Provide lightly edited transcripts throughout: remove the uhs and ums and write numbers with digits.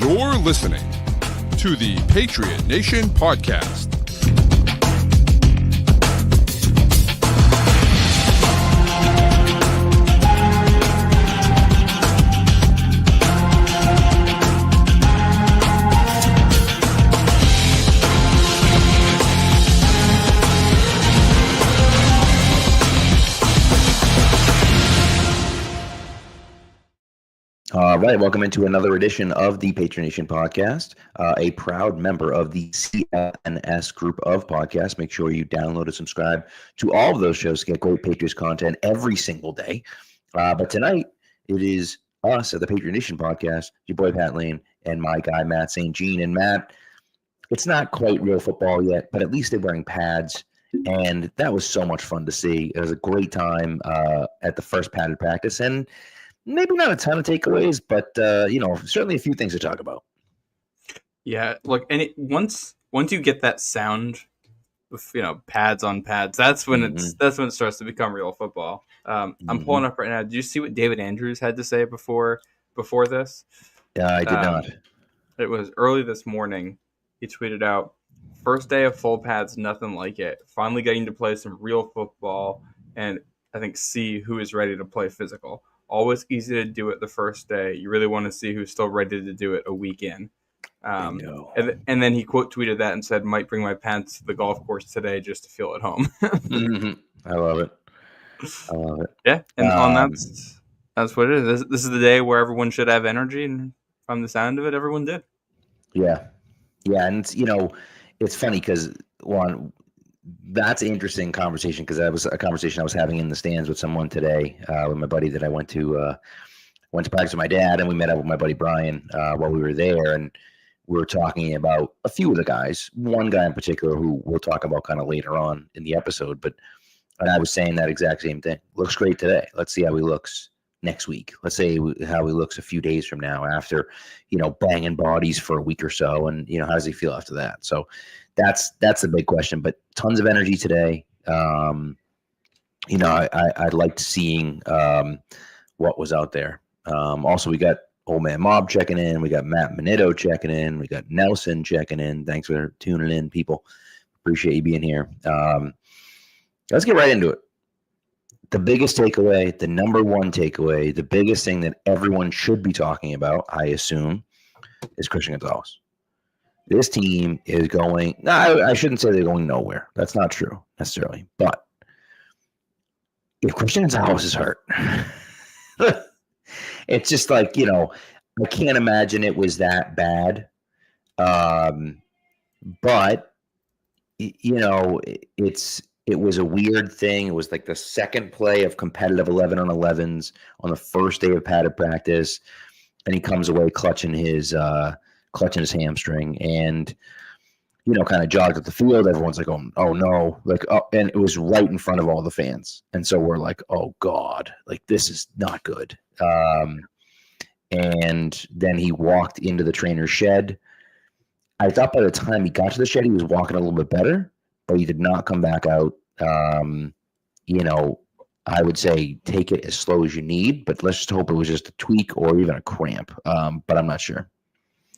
You're listening to the Patriot Nation podcast. All right, welcome into another edition of the Patriot Nation podcast, a proud member of the CLNS group of podcasts. Make sure you download and subscribe to all of those shows to get great Patriots content every single day. But tonight, it is us at the Patriot Nation podcast, your boy Pat Lane and my guy Matt St. Jean. And Matt, it's not quite real football yet, but at least they're wearing pads. And that was so much fun to see. It was a great time at the first padded practice. And maybe not a ton of takeaways, but certainly a few things to talk about. Yeah, look, and once you get that sound with pads on pads, that's when it starts to become real football. I'm pulling up right now. Did you see what David Andrews had to say before this? I did not. It was early this morning. He tweeted out, "First day of full pads, nothing like it. Finally getting to play some real football, and I think see who is ready to play physical. Always easy to do it the first day. You really want to see who's still ready to do it a week in." And then he quote tweeted that and said, "Might bring my pants to the golf course today just to feel at home." I love it. Yeah, and that's what it is. This is the day where everyone should have energy, and from the sound of it, everyone did. Yeah, and it's funny because that's an interesting conversation because that was a conversation I was having in the stands with someone today with my buddy that I went to practice with my dad, and we met up with my buddy Brian while we were there, and we were talking about a few of the guys, one guy in particular who we'll talk about kind of later on in the episode, and I was saying that exact same thing. Looks great today. Let's see how he looks next week. Let's say how he looks a few days from now after, banging bodies for a week or so, and how does he feel after that? So that's the big question, but tons of energy today. I liked seeing what was out there. Also, we got Old Man Mob checking in. We got Matt Manito checking in. We got Nelson checking in. Thanks for tuning in, people. Appreciate you being here. Let's get right into it. The biggest takeaway, the number one takeaway, the biggest thing that everyone should be talking about, I assume, is Christian Gonzalez. This team is going – I shouldn't say they're going nowhere. That's not true necessarily. But if Christian Gonzalez is hurt, it's just like, I can't imagine it was that bad. But, it was a weird thing. It was like the second play of competitive 11-on-11s on the first day of padded practice, and he comes away clutching his hamstring and, kind of jogged up the field. Everyone's like, oh no. And it was right in front of all the fans. And so we're like, oh God, this is not good. And then he walked into the trainer's shed. I thought by the time he got to the shed, he was walking a little bit better, but he did not come back out. I would say take it as slow as you need, but let's just hope it was just a tweak or even a cramp. But I'm not sure.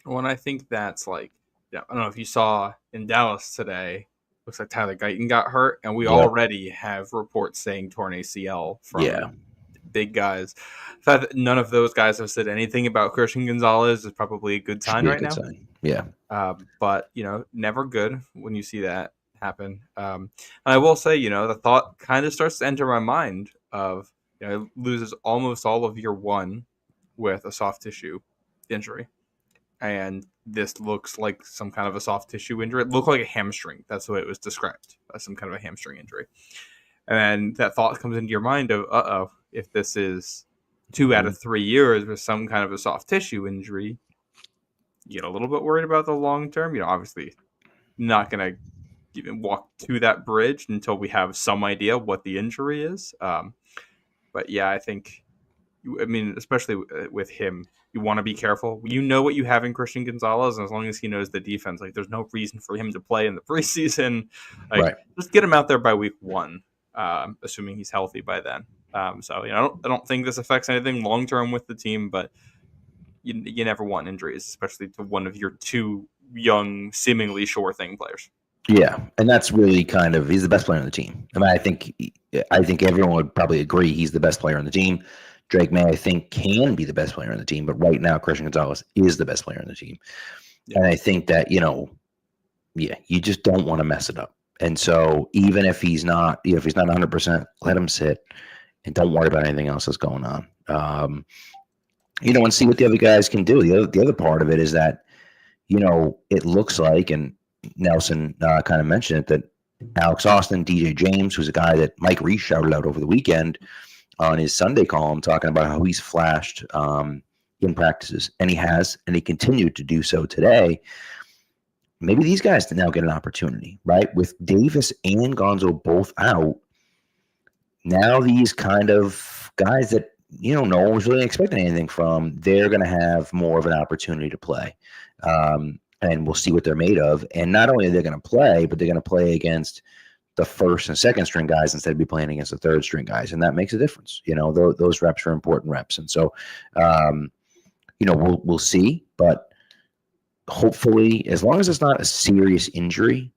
Well, and I think that's I don't know if you saw in Dallas today, looks like Tyler Guyton got hurt, and we already have reports saying torn ACL from big guys. The fact that none of those guys have said anything about Christian Gonzalez is probably a good sign right now. Yeah. But, never good when you see that happen. And I will say, the thought kind of starts to enter my mind of, loses almost all of year one with a soft tissue injury. And this looks like some kind of a soft tissue injury. It looked like a hamstring. That's the way it was described, as some kind of a hamstring injury. And then that thought comes into your mind of, if this is 2 out of 3 years with some kind of a soft tissue injury, you get a little bit worried about the long term. Obviously not going to even walk to that bridge until we have some idea what the injury is. But yeah, I think, especially with him, you want to be careful. You know what you have in Christian Gonzalez, and as long as he knows the defense, there's no reason for him to play in the preseason. Just get him out there by week 1, assuming he's healthy by then. I don't think this affects anything long term with the team, but you never want injuries, especially to one of your two young, seemingly sure thing players. Yeah, and that's really he's the best player on the team. I mean, I think everyone would probably agree he's the best player on the team. Drake May, I think, can be the best player on the team, but right now Christian Gonzalez is the best player on the team. Yeah. And I think that, you just don't want to mess it up. And so even if he's not, if he's not 100%, let him sit and don't worry about anything else that's going on. And see what the other guys can do. The other part of it is that, it looks like, and Nelson kind of mentioned it, that Alex Austin, DJ James, who's a guy that Mike Reese shouted out over the weekend on his Sunday column, talking about how he's flashed in practices, and he continued to do so today. Maybe these guys now get an opportunity, right? With Davis and Gonzo both out, now these kind of guys that, no one was really expecting anything from, they're going to have more of an opportunity to play. And we'll see what they're made of. And not only are they going to play, but they're going to play against the first and second string guys instead of be playing against the third string guys. And that makes a difference. Those reps are important reps. And so, we'll see. But hopefully, as long as it's not a serious injury,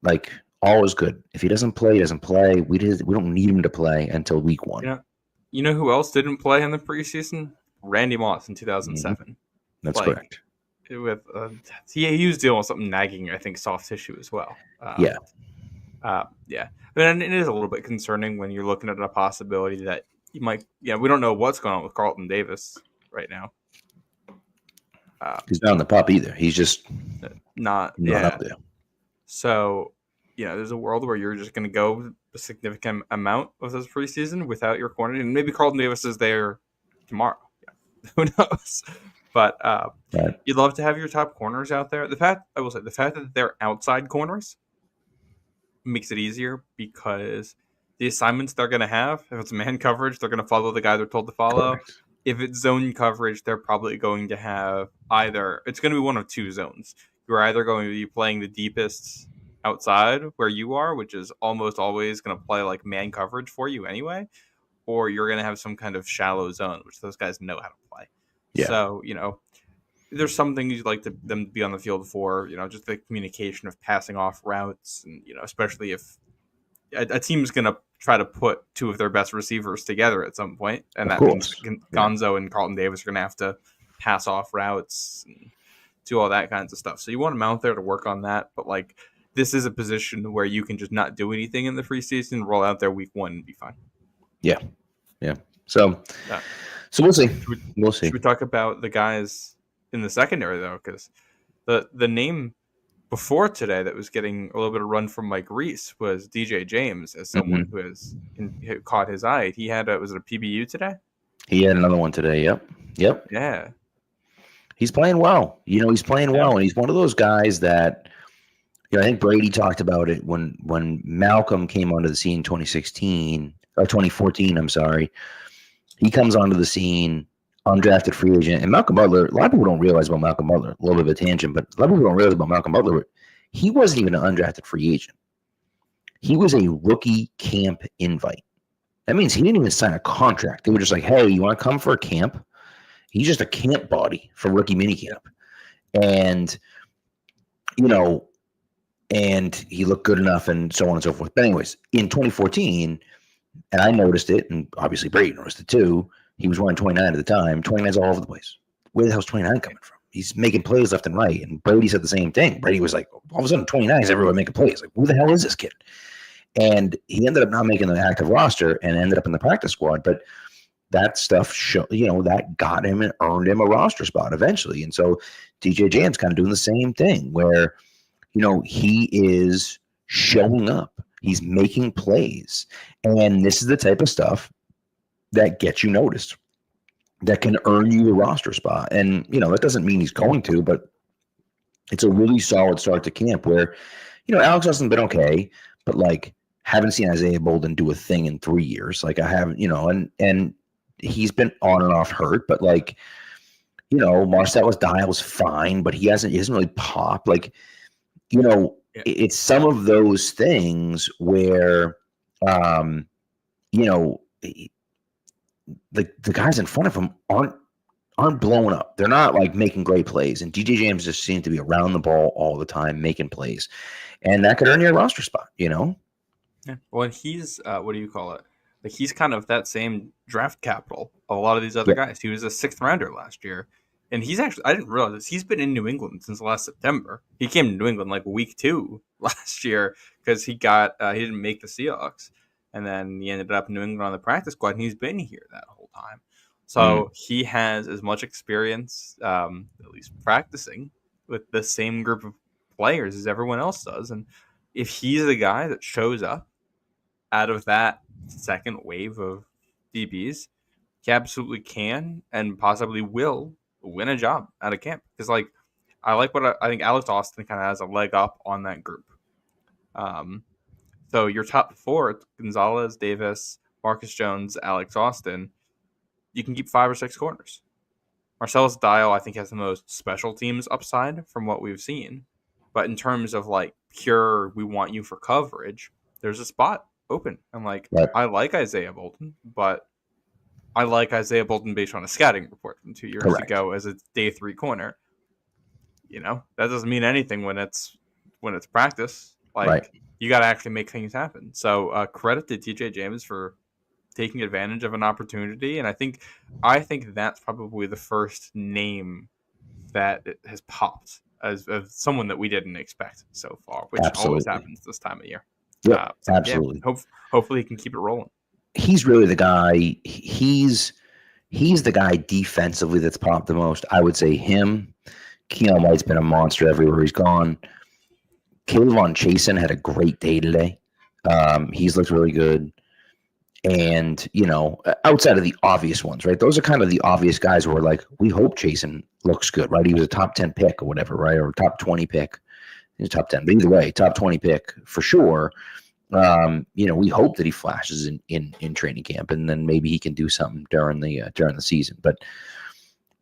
like, all is good. If he doesn't play, he doesn't play. We don't need him to play until week 1. You know who else didn't play in the preseason? Randy Moss in 2007. Mm-hmm. That's correct. With he was dealing with something nagging, I think, soft tissue as well. Yeah. And it is a little bit concerning when you're looking at a possibility that you might. Yeah, we don't know what's going on with Carlton Davis right now. He's not on the pup either. He's just not up there. So, there's a world where you're just going to go a significant amount of this preseason without your corner, and maybe Carlton Davis is there tomorrow. Yeah. Who knows? But right. You'd love to have your top corners out there. The fact that they're outside corners makes it easier because the assignments they're going to have, if it's man coverage, they're going to follow the guy they're told to follow. Correct. If it's zone coverage, they're probably going to have it's going to be one of two zones. You're either going to be playing the deepest outside where you are, which is almost always going to play like man coverage for you anyway, or you're going to have some kind of shallow zone, which those guys know how to play. Yeah. So, there's some things you'd like them to be on the field for, just the communication of passing off routes. And, especially if a team's going to try to put two of their best receivers together at some point. And that means Gonzo and Carlton Davis are going to have to pass off routes and do all that kinds of stuff. So you want them out there to work on that. But, this is a position where you can just not do anything in the preseason, roll out there week 1 and be fine. Yeah. Yeah. So we'll see. We'll see. Should we talk about the guys in the secondary, though? Because the name before today that was getting a little bit of run from Mike Reese was DJ James, as someone who who caught his eye. He had was it a PBU today? He had another one today. Yep. Yeah. He's playing well. He's playing well, and he's one of those guys that, I think Brady talked about it when Malcolm came onto the scene in 2014. I'm sorry. He comes onto the scene, undrafted free agent, and Malcolm Butler. A lot of people don't realize about Malcolm Butler. A little bit of a tangent, but a lot of people don't realize about Malcolm Butler. He wasn't even an undrafted free agent. He was a rookie camp invite. That means he didn't even sign a contract. They were just like, "Hey, you want to come for a camp?" He's just a camp body for rookie minicamp, and and he looked good enough, and so on and so forth. But anyways, in 2014. And I noticed it, and obviously Brady noticed it too. He was wearing 29 at the time. 29's all over the place. Where the hell's 29 coming from? He's making plays left and right. And Brady said the same thing. Brady was like, all of a sudden 29 is everyone making plays. Like, who the hell is this kid? And he ended up not making the active roster and ended up in the practice squad. But that stuff, that got him and earned him a roster spot eventually. And so DJ James kind of doing the same thing where, he is showing up. He's making plays. And this is the type of stuff that gets you noticed, that can earn you a roster spot. And, that doesn't mean he's going to, but it's a really solid start to camp where, Alex Austin's been okay, but haven't seen Isaiah Bolden do a thing in 3 years. I haven't, and he's been on and off hurt, but Marcellus Dial's fine, but he hasn't really popped. It's some of those things where, the guys in front of him aren't aren't blowing up. They're not like making great plays. And DJ James just seems to be around the ball all the time, making plays. And that could earn you a roster spot, you know? Yeah. Well, and he's what do you call it? Like he's kind of that same draft capital of a lot of these other Yeah. guys. He was a sixth rounder last year, and he's actually I didn't realize this. He's been in New England since last September. He came to New England like week 2 last year because he didn't make the Seahawks, and then he ended up in New England on the practice squad, and he's been here that whole time. So he has as much experience, at least practicing with the same group of players as everyone else does, and if he's the guy that shows up out of that second wave of DBs, he absolutely can and possibly will win a job out of camp. Because I think Alex Austin kind of has a leg up on that group. So your top 4, Gonzalez, Davis, Marcus Jones, Alex Austin, you can keep 5 or 6 corners. Marcellus Dial, I think, has the most special teams upside from what we've seen. But in terms of like pure, we want you for coverage, there's a spot open. And like, Right. I like Isaiah Bolton, but I like Isaiah Bolton based on a scouting report from 2 years Correct. ago as a day 3 corner. You know, that doesn't mean anything when it's practice. Like, Right. you got to actually make things happen. So credit to TJ James for taking advantage of an opportunity, and I think that's probably the first name that has popped as someone that we didn't expect so far, which always Absolutely. happens this time of year. Yeah, So, absolutely. Yeah, hopefully he can keep it rolling. He's really the guy. He's the guy defensively that's popped the most. I would say him. Keon White's been a monster everywhere he's gone. Kayvon Chasen had a great day today. He's looked really good. And, you know, outside of the obvious ones, right? Those are kind of the obvious guys where, like, we hope Chasen looks good, right? He was a top 10 pick or whatever, right? Or top 20 pick. He's a top 10. But either way, top 20 pick for sure. You know, we hope that he flashes in training camp, and then maybe he can do something during the season. But,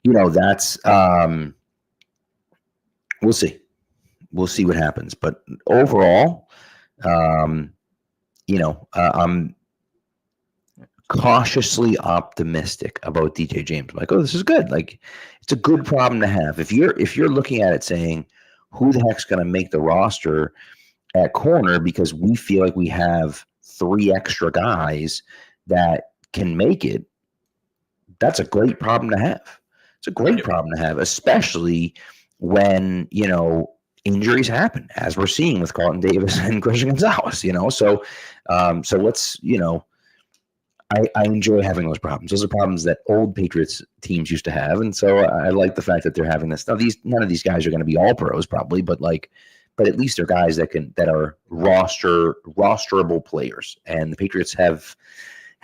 you know, that's we'll see. We'll see what happens. But overall, you know, I'm cautiously optimistic about DJ James. I'm like, oh, this is good. Like, it's a good problem to have. If you're looking at it saying, who the heck's going to make the roster at corner because we feel like we have 3 extra guys that can make it, that's a great problem to have. It's a great problem to have, especially when, you know, injuries happen, as we're seeing with Carlton Davis and Christian Gonzalez, you know. So let's, you know, I enjoy having those problems. Those are problems that old Patriots teams used to have. And so I like the fact that they're having this. Now, none of these guys are going to be all pros probably, but at least they're guys that are rosterable players. And the Patriots have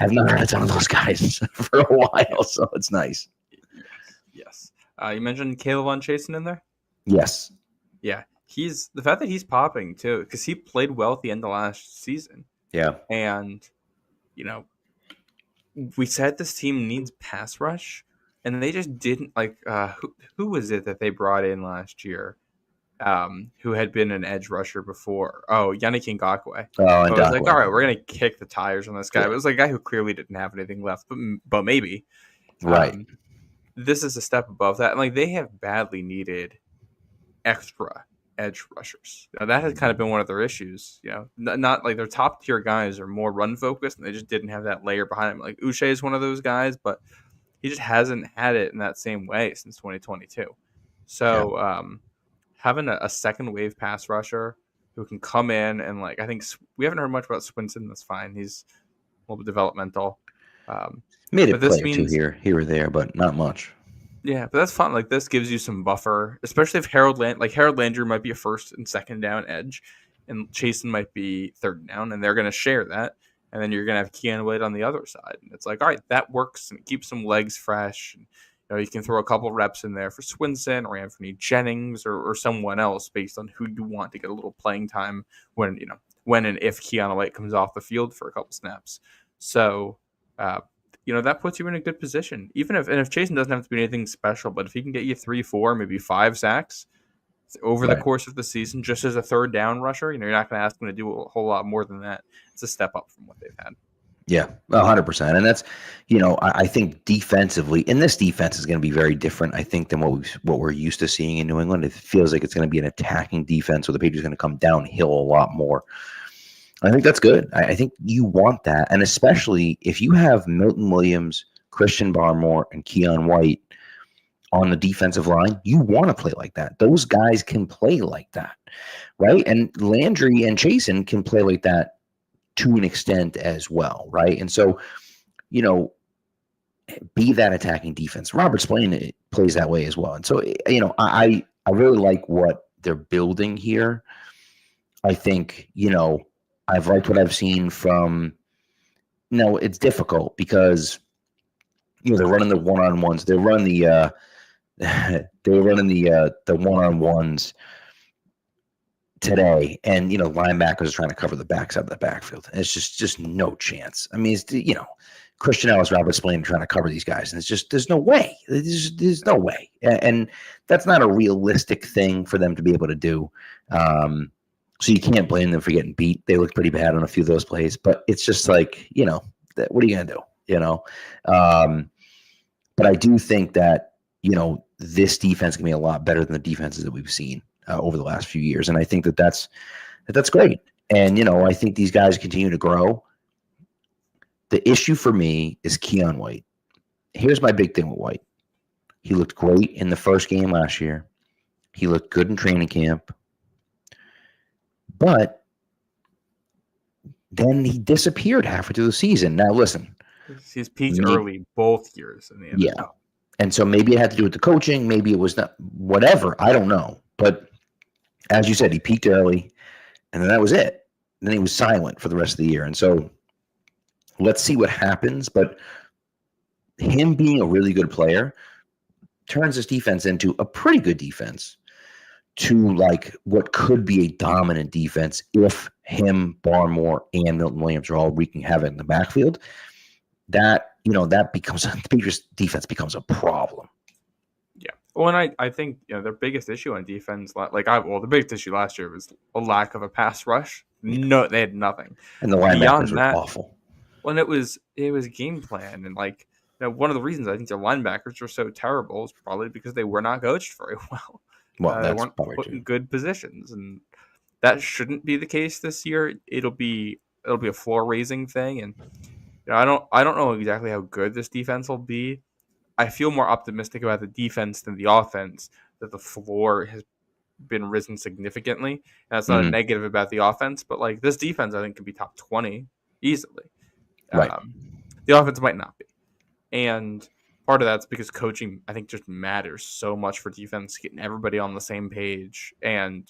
not had a ton of those guys for a while, so it's nice. Yes. You mentioned Kayvon Chasen in there? Yes. Yeah. He's the fact that he's popping too, because he played well at the end of last season. Yeah. And, you know, we said this team needs pass rush, and they just didn't. Like, who was it that they brought in last year? Who had been an edge rusher before? Oh, Yannick Ngakoue. I was like, all right, we're gonna kick the tires on this guy. Yeah. It was like a guy who clearly didn't have anything left, but maybe. Right. This is a step above that, and like they have badly needed extra edge rushers. Now, that has kind of been one of their issues. You know, not like their top tier guys are more run focused, and they just didn't have that layer behind him. Like Uche is one of those guys, but he just hasn't had it in that same way since 2022. So having a second wave pass rusher who can come in and like, I think we haven't heard much about Swinson. That's fine. He's a little bit developmental. Made a play or two here or there, but not much. Yeah, but that's fun. Like, this gives you some buffer, especially if Harold Landry might be a first and second down edge, and Chasen might be third down, and they're going to share that. And then you're going to have Keon White on the other side. And it's like, all right, that works, and it keeps some legs fresh. And, you know, you can throw a couple reps in there for Swinson or Anthony Jennings or someone else based on who you want to get a little playing time when and if Keon White comes off the field for a couple snaps. So, you know, that puts you in a good position. Even if Chasen doesn't have to be anything special, but if he can get you 3, 4, maybe 5 sacks over the course of the season, just as a third down rusher, you know, you're not going to ask him to do a whole lot more than that. It's a step up from what they've had. Yeah, 100%. And that's, I think defensively, and this defense is going to be very different, I think, than what we're used to seeing in New England. It feels like it's going to be an attacking defense where the Patriots are going to come downhill a lot more. I think that's good. I think you want that. And especially if you have Milton Williams, Christian Barmore, and Keon White on the defensive line, you want to play like that. Those guys can play like that, right? And Landry and Chasen can play like that to an extent as well, right? And so, be that attacking defense. Robert Spillane plays that way as well. And so, I really like what they're building here. I think, I've liked what I've seen from. No, it's difficult because they're running the one-on-ones. They're running the one-on-ones today, and linebackers are trying to cover the backside of the backfield. And it's just no chance. I mean, it's Christian Ellis, Robert Spillane trying to cover these guys, and it's just there's no way. There's no way, and that's not a realistic thing for them to be able to do. So you can't blame them for getting beat. They looked pretty bad on a few of those plays, but it's just like, what are you gonna do? But I do think that this defense can be a lot better than the defenses that we've seen over the last few years, and I think that's great. And I think these guys continue to grow. The issue for me is Keon White. Here's my big thing with White. He looked great in the first game last year. He looked good in training camp. But then he disappeared halfway through the season. Now, listen. He's peaked early both years in the NFL. Yeah. And so maybe it had to do with the coaching. Maybe it was not, whatever. I don't know. But as you said, he peaked early, and then that was it. Then he was silent for the rest of the year. And so let's see what happens. But him being a really good player turns this defense into a pretty good defense to like what could be a dominant defense if him, Barmore, and Milton Williams are all wreaking havoc in the backfield. That becomes the Patriots defense becomes a problem. Yeah. Well, and I think their biggest issue on defense, the biggest issue last year was a lack of a pass rush. No, they had nothing. And the linebackers were awful. When it was game plan, and one of the reasons I think their linebackers were so terrible is probably because they were not coached very well. Well, they weren't put in good positions, and that shouldn't be the case this year. It'll be a floor raising thing, and I don't know exactly how good this defense will be. I feel more optimistic about the defense than the offense, that the floor has been risen significantly. And that's not a negative about the offense, but this defense I think can be top 20 easily. Right. The offense might not be, and part of that's because coaching, I think, just matters so much for defense, getting everybody on the same page, and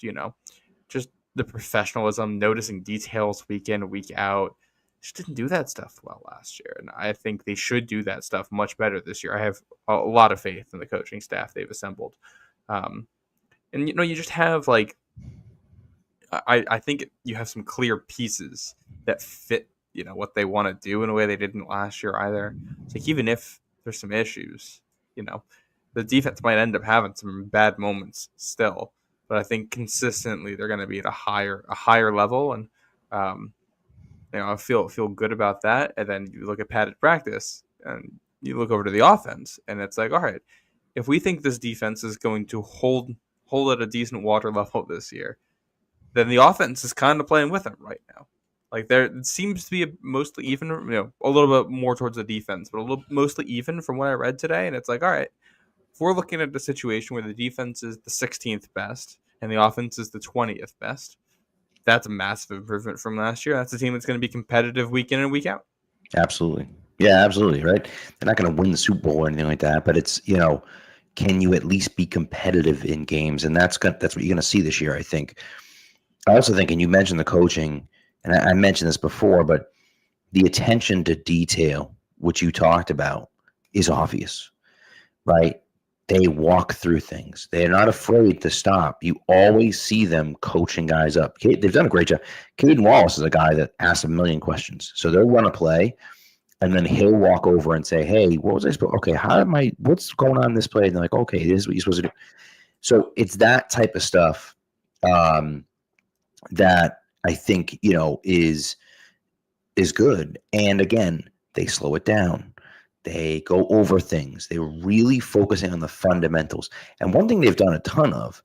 just the professionalism, noticing details week in, week out. Just didn't do that stuff well last year, and I think they should do that stuff much better this year. I have a lot of faith in the coaching staff they've assembled, and you just have I think you have some clear pieces that fit what they want to do in a way they didn't last year either. It's even if there's some issues, the defense might end up having some bad moments still, but I think consistently they're going to be at a higher level, and I feel good about that. And then you look at padded practice, and you look over to the offense, and it's like, all right, if we think this defense is going to hold at a decent water level this year, then the offense is kind of playing with it right now. There seems to be mostly even, a little bit more towards the defense, but mostly even from what I read today. And it's like, all right, if we're looking at a situation where the defense is the 16th best and the offense is the 20th best, that's a massive improvement from last year. That's a team that's going to be competitive week in and week out. Absolutely. Yeah, absolutely. Right. They're not going to win the Super Bowl or anything like that, but it's, can you at least be competitive in games? And that's what you're going to see this year, I think. I also think, and you mentioned the coaching, and I mentioned this before, but the attention to detail, which you talked about, is obvious, right? They walk through things. They're not afraid to stop. You always see them coaching guys up. They've done a great job. Caden Wallace is a guy that asks a million questions. So they'll run a play, and then he'll walk over and say, hey, what was I supposed to, okay, what's going on in this play? And they're like, okay, this is what you're supposed to do. So it's that type of stuff that I think, is is good. And again, they slow it down. They go over things. They're really focusing on the fundamentals. And one thing they've done a ton of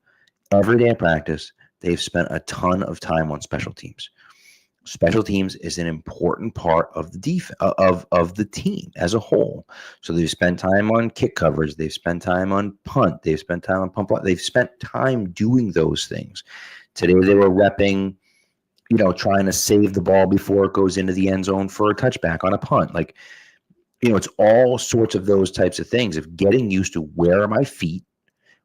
every day of practice, they've spent a ton of time on special teams. Special teams is an important part of the of the team as a whole. So they've spent time on kick coverage. They've spent time on punt. They've spent time on pump. They've spent time doing those things. Today they were repping, trying to save the ball before it goes into the end zone for a touchback on a punt. Like, it's all sorts of those types of things of getting used to where are my feet?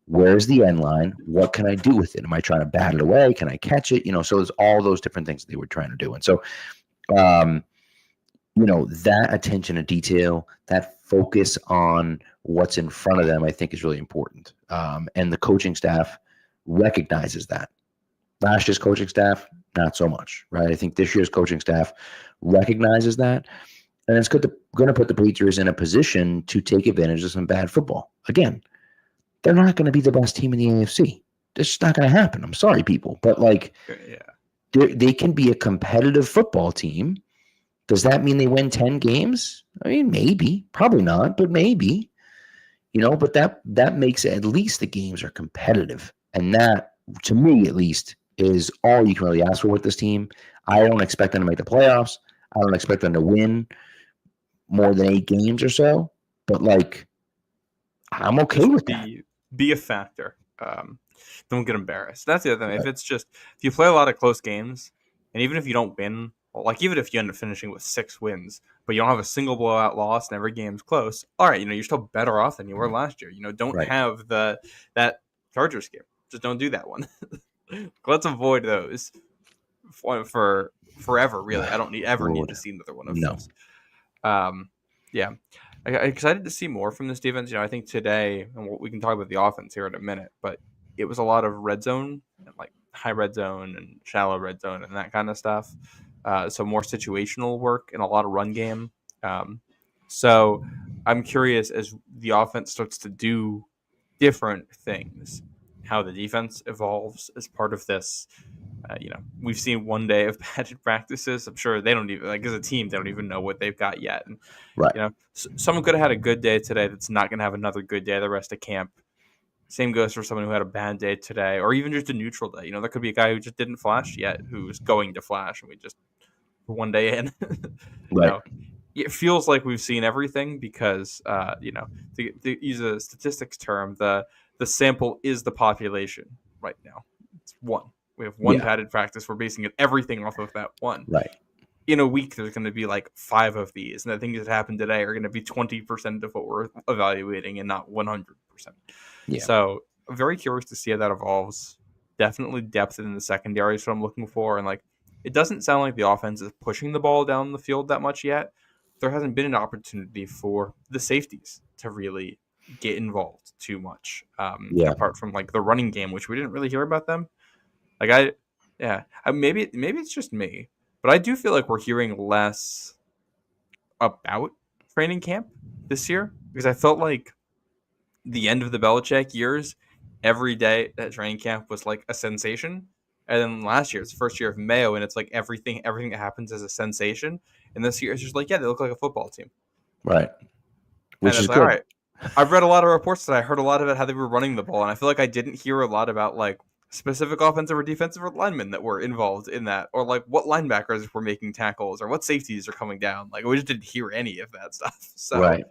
Where's the end line? What can I do with it? Am I trying to bat it away? Can I catch it? So there's all those different things they were trying to do. And so, that attention to detail, that focus on what's in front of them, I think is really important. And the coaching staff recognizes that. Last year's coaching staff, not so much, right? I think this year's coaching staff recognizes that. And it's going to put the Patriots in a position to take advantage of some bad football. Again, they're not going to be the best team in the AFC. It's just not going to happen. I'm sorry, people. But, they can be a competitive football team. Does that mean they win 10 games? I mean, maybe. Probably not, but maybe. But that makes it, at least the games are competitive. And that, to me at least, is all you can really ask for with this team. I don't expect them to make the playoffs. I don't expect them to win more than 8 games or so. But, I'm okay with that. Be a factor. Don't get embarrassed. That's the other thing. Right. If you play a lot of close games, and even if you don't win, even if you end up finishing with 6 wins, but you don't have a single blowout loss and every game's close, all right, you're still better off than you were last year. Don't have that Chargers game. Just don't do that one. Let's avoid those for forever, really. I don't need to see another one of those. Yeah. I'm excited to see more from this defense. I think today, and we can talk about the offense here in a minute, but it was a lot of red zone, and high red zone and shallow red zone and that kind of stuff. So more situational work and a lot of run game. So I'm curious, as the offense starts to do different things, how the defense evolves as part of this. We've seen one day of padded practices. I'm sure they don't even, as a team, they don't even know what they've got yet. And, someone could have had a good day today that's not going to have another good day the rest of camp. Same goes for someone who had a bad day today, or even just a neutral day. There could be a guy who just didn't flash yet, who's going to flash, and we just, for one day in, it feels like we've seen everything because, to use a statistics term, the sample is the population right now. It's 1. We have 1 padded practice. We're basing everything off of that 1. Right. In a week, there's going to be 5 of these. And the things that happened today are going to be 20% of what we're evaluating and not 100%. Yeah. So I'm very curious to see how that evolves. Definitely depth in the secondary is what I'm looking for. And it doesn't sound like the offense is pushing the ball down the field that much yet. There hasn't been an opportunity for the safeties to really get involved too much. Apart from the running game, which we didn't really hear about them. Maybe it's just me, but I do feel like we're hearing less about training camp this year because I felt like the end of the Belichick years, every day at training camp was a sensation. And then last year, it's the first year of Mayo, and it's everything that happens is a sensation. And this year, it's just they look like a football team. Right. Which is good. All right. I've read a lot of reports that I heard a lot about how they were running the ball, and I feel like I didn't hear a lot about specific offensive or defensive linemen that were involved in that, or what linebackers were making tackles, or what safeties are coming down. We just didn't hear any of that stuff. So, right.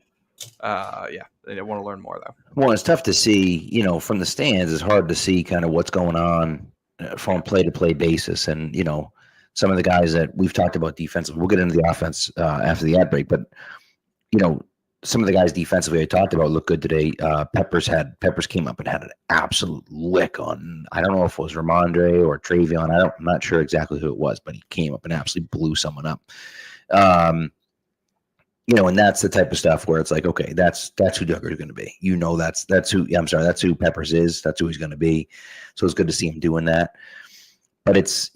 I want to learn more though. Well, it's tough to see, from the stands. It's hard to see kind of what's going on from play-to-play basis, and some of the guys that we've talked about defensively. We'll get into the offense after the ad break, but some of the guys defensively I talked about look good today. Peppers came up and had an absolute lick on. I don't know if it was Ramondre or Travion. I'm not sure exactly who it was, but he came up and absolutely blew someone up. And that's the type of stuff where it's okay, that's who Duggar's going to be. That's who Peppers is. That's who he's going to be. So it's good to see him doing that. But it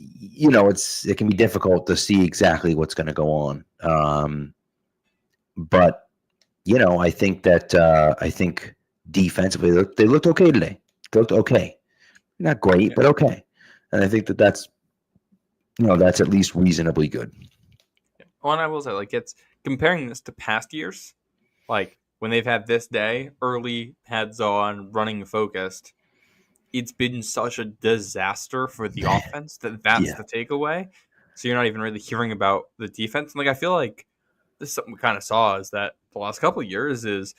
can be difficult to see exactly what's going to go on. But I think defensively they looked okay today. They looked okay, not great, but okay. And I think that's at least reasonably good. Well, and I will say, like, it's comparing this to past years, like when they've had this day, early, heads on, running focused, it's been such a disaster for the offense that's Yeah. the takeaway. So you're not even really hearing about the defense. And like I feel like this is something we kind of saw is that the last couple of years is,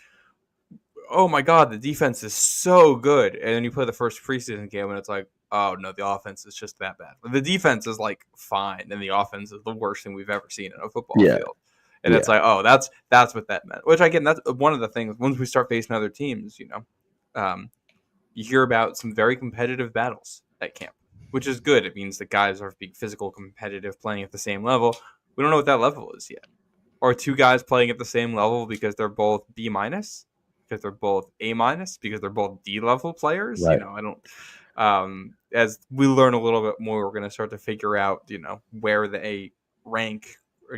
oh my god, the defense is so good, and then you play the first preseason game and it's like, oh no, the offense is just that bad. The defense is like fine, and the offense is the worst thing we've ever seen in a football Yeah. field. And it's like, oh, that's what that meant. Which again, that's one of the things. Once we start facing other teams, you hear about some very competitive battles at camp, which is good. It means the guys are being physical, competitive, playing at the same level. We don't know what that level is yet. Or two guys playing at the same level because they're both B minus, because they're both A minus, because they're both D level players. Right. I don't. As we learn a little bit more, we're going to start to figure out, where they rank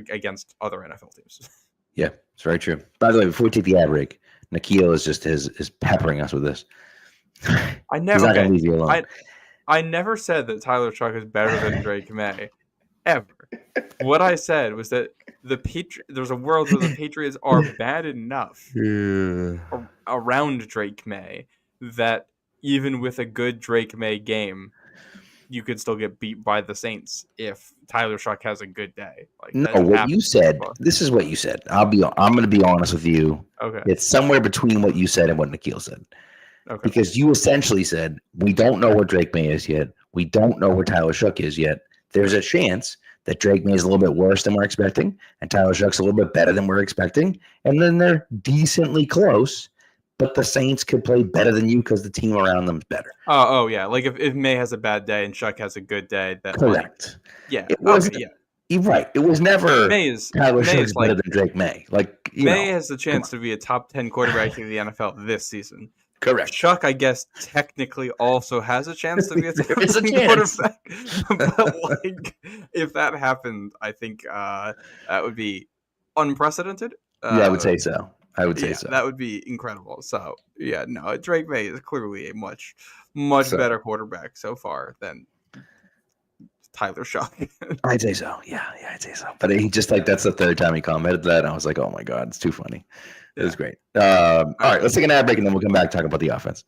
against other NFL teams. Yeah, it's very true. By the way, before we take the ad break, Nikhil is just is peppering us with this. I never. He's not going to leave you alone. I never said that Tyler Chuck is better than Drake May, ever. What I said was that there's a world where the Patriots are bad enough around Drake May that even with a good Drake May game, you could still get beat by the Saints if Tyler Shuck has a good day. Like, no, what you said. This is what you said. I'm going to be honest with you. Okay. It's somewhere between what you said and what Nikhil said. Okay. Because you essentially said, we don't know what Drake May is yet. We don't know where Tyler Shuck is yet. There's a chance that Drake May is a little bit worse than we're expecting, and Tyler Shuck's a little bit better than we're expecting, and then they're decently close, but the Saints could play better than you because the team around them is better. Oh yeah. Like if May has a bad day and Shuck has a good day, that correct. Yeah. It was, yeah. You're right. It was never Tyler May Shuck's better than Drake May. Like May has the chance to be a top 10 quarterback in the NFL this season. Correct. Shuck, I guess, technically also has a chance to be a top 10 quarterback. But like, if that happened, I think that would be unprecedented. I would say so. That would be incredible. So yeah, no, Drake May is clearly a much better quarterback so far than Tyler Shuck. I'd say so. Yeah, I'd say so. But he just that's the third time he commented that, and I was like, oh my god, it's too funny. It was great. All right, let's take an ad break, and then we'll come back and talk about the offense.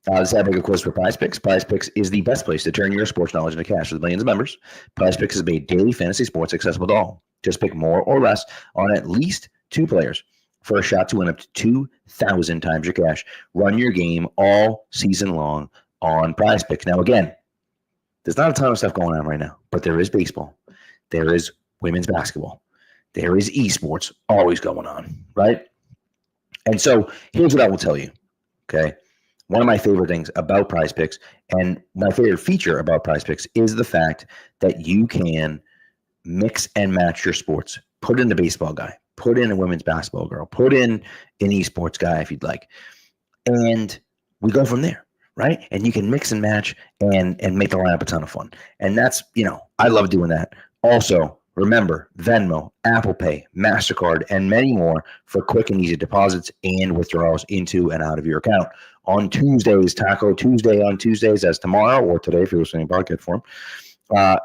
This ad break, of course, for Prize Picks. Prize Picks is the best place to turn your sports knowledge into cash with millions of members. Prize Picks has made daily fantasy sports accessible to all. Just pick more or less on at least 2 players for a shot to win up to 2,000 times your cash. Run your game all season long on Prize Picks. Now, again, there's not a ton of stuff going on right now, but there is baseball. There is women's basketball. There is esports always going on, right? And so here's what I will tell you, okay? One of my favorite things about Prize Picks and my favorite feature about Prize Picks is the fact that you can mix and match your sports. Put in a baseball guy, put in a women's basketball girl, put in an esports guy if you'd like. And we go from there, right? And you can mix and match and make the lineup a ton of fun. And that's, I love doing that. Also, remember, Venmo, Apple Pay, MasterCard, and many more for quick and easy deposits and withdrawals into and out of your account. On Tuesdays, Taco Tuesday on Tuesdays, as tomorrow or today if you're listening to podcast form,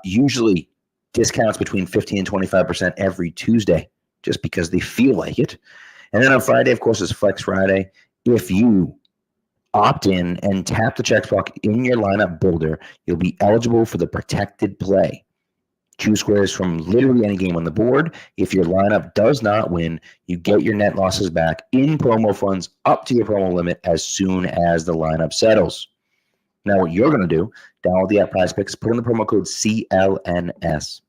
usually discounts between 15 and 25% every Tuesday just because they feel like it. And then on Friday, of course, is Flex Friday. If you opt in and tap the check box in your lineup builder, you'll be eligible for the protected play. Choose squares from literally any game on the board. If your lineup does not win, you get your net losses back in promo funds up to your promo limit as soon as the lineup settles. Now, what you're going to do, download the app Prize Picks, put in the promo code CLNS.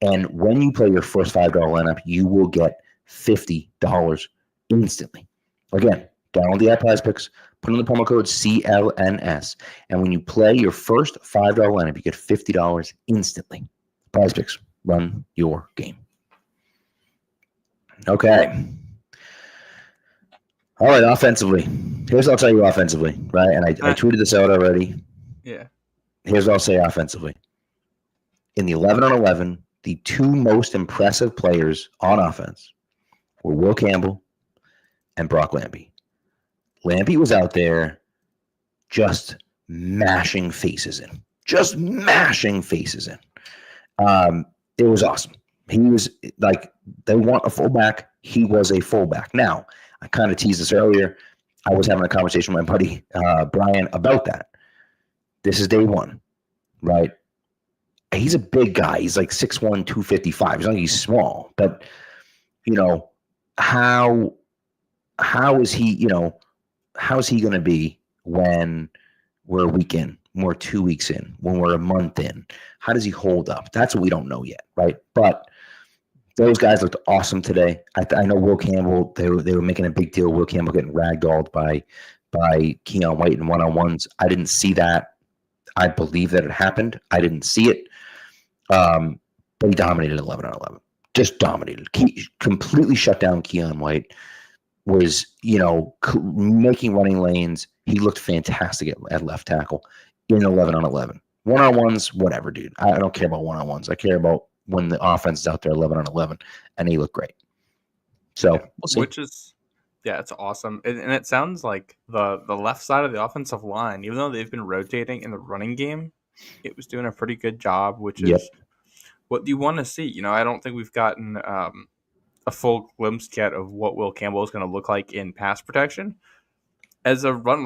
And when you play your first $5 lineup, you will get $50 instantly. Again, download the app Prize Picks, put in the promo code CLNS. And when you play your first $5 lineup, you get $50 instantly. Prize Picks, run your game. Okay. All right, offensively. Here's what I'll tell you offensively, right? And I tweeted this out already. Yeah. Here's what I'll say offensively. In the 11-on-11, the 2 most impressive players on offense were Will Campbell and Brock Lampy. Lampy was out there just mashing faces in. It was awesome, He was like, they want a fullback. He was a fullback. Now, I kind of teased this earlier. I was having a conversation with my buddy Brian about that. This is day one, right? He's a big guy. He's like 6'1", 255. He's not like he's small, but how is he? How is he going to be when we're a week in, when we're 2 weeks in, when we're a month in? How does he hold up? That's what we don't know yet, right? But those guys looked awesome today. I know Will Campbell. They were making a big deal. Will Campbell getting ragdolled by Keon White in one-on-ones. I didn't see that. I believe that it happened. I didn't see it. But he dominated 11 on 11. Just dominated. Completely shut down Keon White. Was making running lanes. He looked fantastic at left tackle in 11 on 11. One-on-ones, whatever, dude. I don't care about one-on-ones. I care about when the offense is out there 11 on 11, and he looked great. So we'll see. Which is, it's awesome. And it sounds like the left side of the offensive line, even though they've been rotating in the running game, it was doing a pretty good job, which is what you want to see. I don't think we've gotten a full glimpse yet of what Will Campbell is going to look like in pass protection. As a run,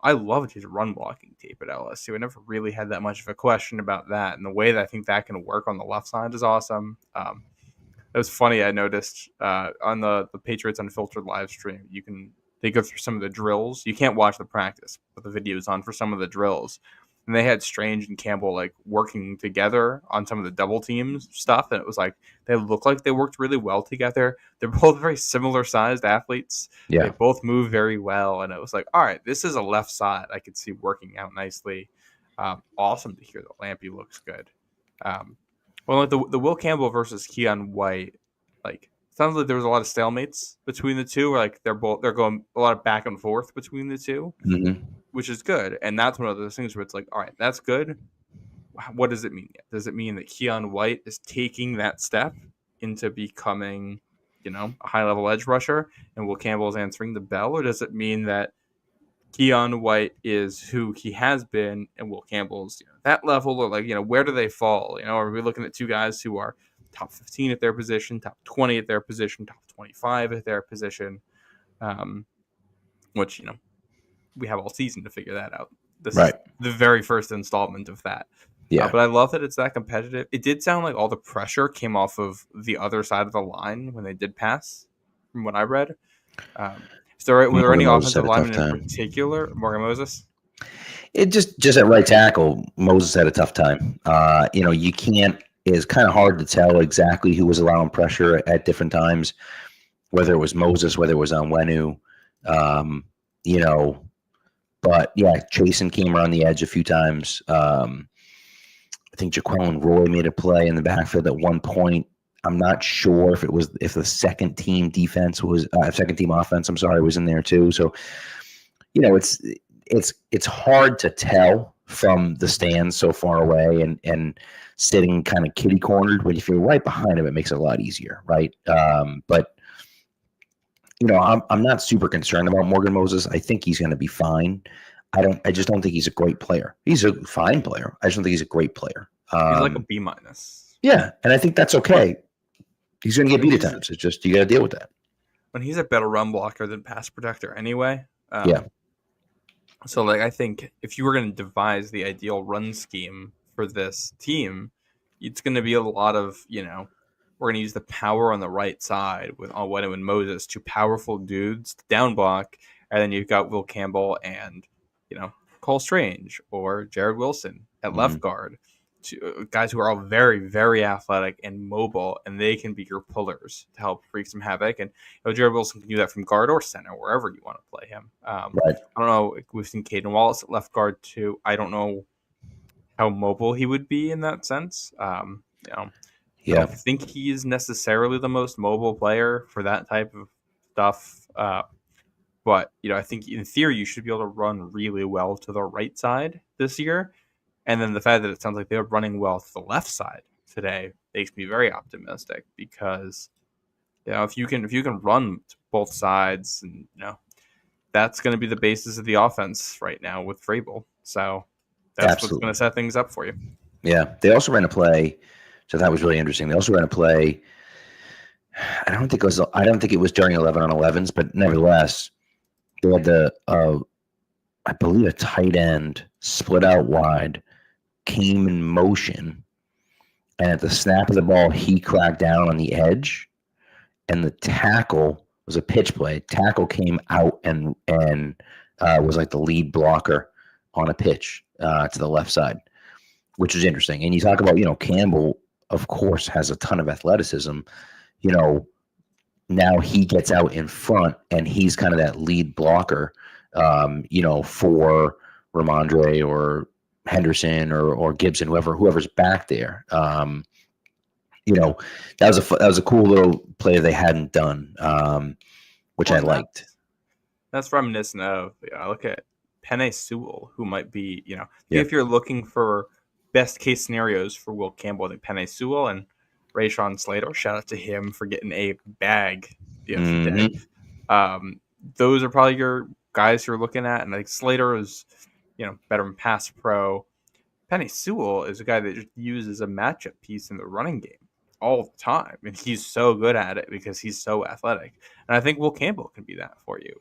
I loved his run blocking tape at LSU. I never really had that much of a question about that. And the way that I think that can work on the left side is awesome. It was funny. I noticed on the Patriots Unfiltered live stream, they go through some of the drills. You can't watch the practice, but the video is on for some of the drills. And they had Strange and Campbell working together on some of the double teams stuff. And it was they looked like they worked really well together. They're both very similar sized athletes. Yeah. They both move very well. And it was all right, this is a left side I could see working out nicely. Awesome to hear that Lampy looks good. Well, the Will Campbell versus Keon White, sounds like there was a lot of stalemates between the two. Or they're going a lot of back and forth between the two. Mm-hmm. Which is good. And that's one of those things where it's all right, that's good. What does it mean yet? Does it mean that Keon White is taking that step into becoming, a high-level edge rusher and Will Campbell is answering the bell? Or does it mean that Keon White is who he has been and Will Campbell's that level? Or where do they fall? Are we looking at two guys who are top 15 at their position, top 20 at their position, top 25 at their position? Which, we have all season to figure that out. This is the very first installment of that. Yeah. But I love that it's that competitive. It did sound like all the pressure came off of the other side of the line when they did pass, from what I read. Were there any offensive linemen in particular? Morgan Moses? It just at right tackle, Moses had a tough time. You can't. It's kind of hard to tell exactly who was allowing pressure at different times, whether it was Moses, whether it was Onwenu. But yeah, Chasen came around the edge a few times. I think Jaquelin Roy made a play in the backfield at one point. I'm not sure if the second team offense was in there too. So, it's hard to tell from the stands so far away and sitting kind of kitty cornered. When if you're right behind him, it makes it a lot easier, right? But I'm not super concerned about Morgan Moses. I think he's going to be fine. I just don't think he's a great player. He's a fine player. I just don't think he's a great player. He's like a B-. Yeah, and I think that's okay. He's going to get beat at times. It's just you got to deal with that. When he's a better run blocker than pass protector anyway. Yeah. So I think if you were going to devise the ideal run scheme for this team, it's going to be a lot of we're going to use the power on the right side with Onwenu and Moses, two powerful dudes to down block, and then you've got Will Campbell and Cole Strange or Jared Wilson at left guard, two guys who are all very, very athletic and mobile, and they can be your pullers to help wreak some havoc. And Jared Wilson can do that from guard or center, wherever you want to play him. Right. I don't know. We've seen Caden Wallace at left guard too. I don't know how mobile he would be in that sense. I don't think he's necessarily the most mobile player for that type of stuff. But, I think in theory, you should be able to run really well to the right side this year. And then the fact that it sounds like they're running well to the left side today makes me very optimistic because, if you can run to both sides, and that's going to be the basis of the offense right now with Vrabel. So that's what's going to set things up for you. Yeah. They also ran a play So that was really interesting. They also ran a play. I don't think it was during 11-on-11s, but nevertheless, they had I believe a tight end split out wide, came in motion, and at the snap of the ball, he cracked down on the edge, and the tackle was a pitch play. Tackle came out and was like the lead blocker on a pitch to the left side, which was interesting. And you talk about, Campbell, of course, has a ton of athleticism. Now he gets out in front, and he's kind of that lead blocker, for Ramondre or Henderson or Gibson, whoever's back there. That was a cool little play they hadn't done, which I liked. That's reminiscent of, look at Penei Sewell, who might be, if you're looking for best case scenarios for Will Campbell, I think Penei Sewell and Rashawn Slater, shout out to him for getting a bag the other day. Those are probably your guys you're looking at, and like Slater is, better in pass pro. Penei Sewell is a guy that just uses a matchup piece in the running game all the time, and he's so good at it because he's so athletic. And I think Will Campbell can be that for you.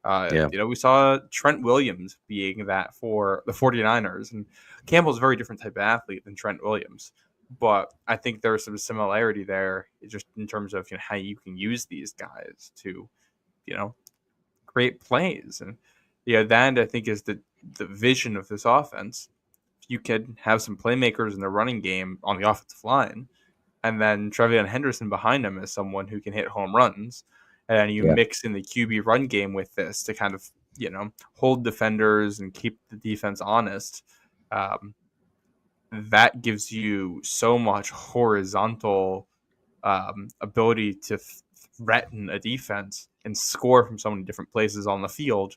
And we saw Trent Williams being that for the 49ers, and Campbell's a very different type of athlete than Trent Williams. But I think there's some similarity there, just in terms of how you can use these guys to, create plays. And that I think is the vision of this offense. You can have some playmakers in the running game on the offensive line, and then Trevion Henderson behind him as someone who can hit home runs. And then you mix in the QB run game with this to kind of, hold defenders and keep the defense honest. That gives you so much horizontal ability to threaten a defense and score from so many different places on the field.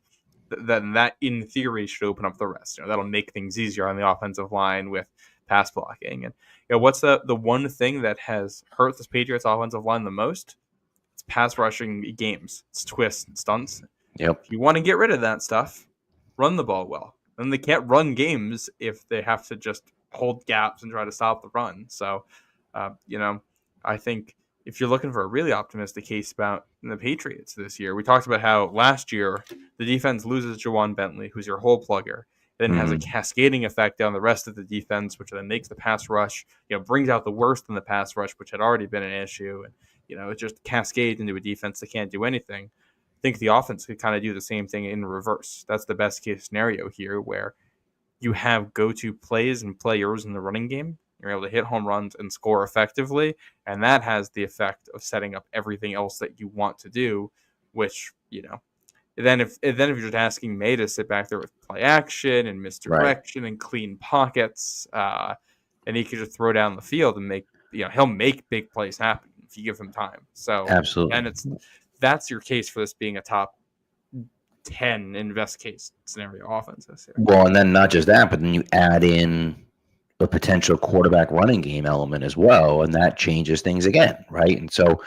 Then that, in theory, should open up the rest. That'll make things easier on the offensive line with pass blocking. And what's the one thing that has hurt this Patriots offensive line the most? It's pass rushing games. It's twists and stunts. Yep. If you want to get rid of that stuff, run the ball well. And they can't run games if they have to just hold gaps and try to stop the run. So, I think if you're looking for a really optimistic case about the Patriots this year, we talked about how last year the defense loses Jawan Bentley, who's your hole plugger. Then has a cascading effect down the rest of the defense, which then makes the pass rush, brings out the worst in the pass rush, which had already been an issue. And, it just cascades into a defense that can't do anything. I think the offense could kind of do the same thing in reverse. That's the best case scenario here, where you have go-to plays and players in the running game. You're able to hit home runs and score effectively, and that has the effect of setting up everything else that you want to do, which, then if you're just asking May to sit back there with play action and misdirection and clean pockets, and he could just throw down the field and make, he'll make big plays happen if you give him time. So absolutely, and that's your case for this being a top 10 in best case scenario offense this year. Well, and then not just that, but then you add in a potential quarterback running game element as well, and that changes things again, right? And so,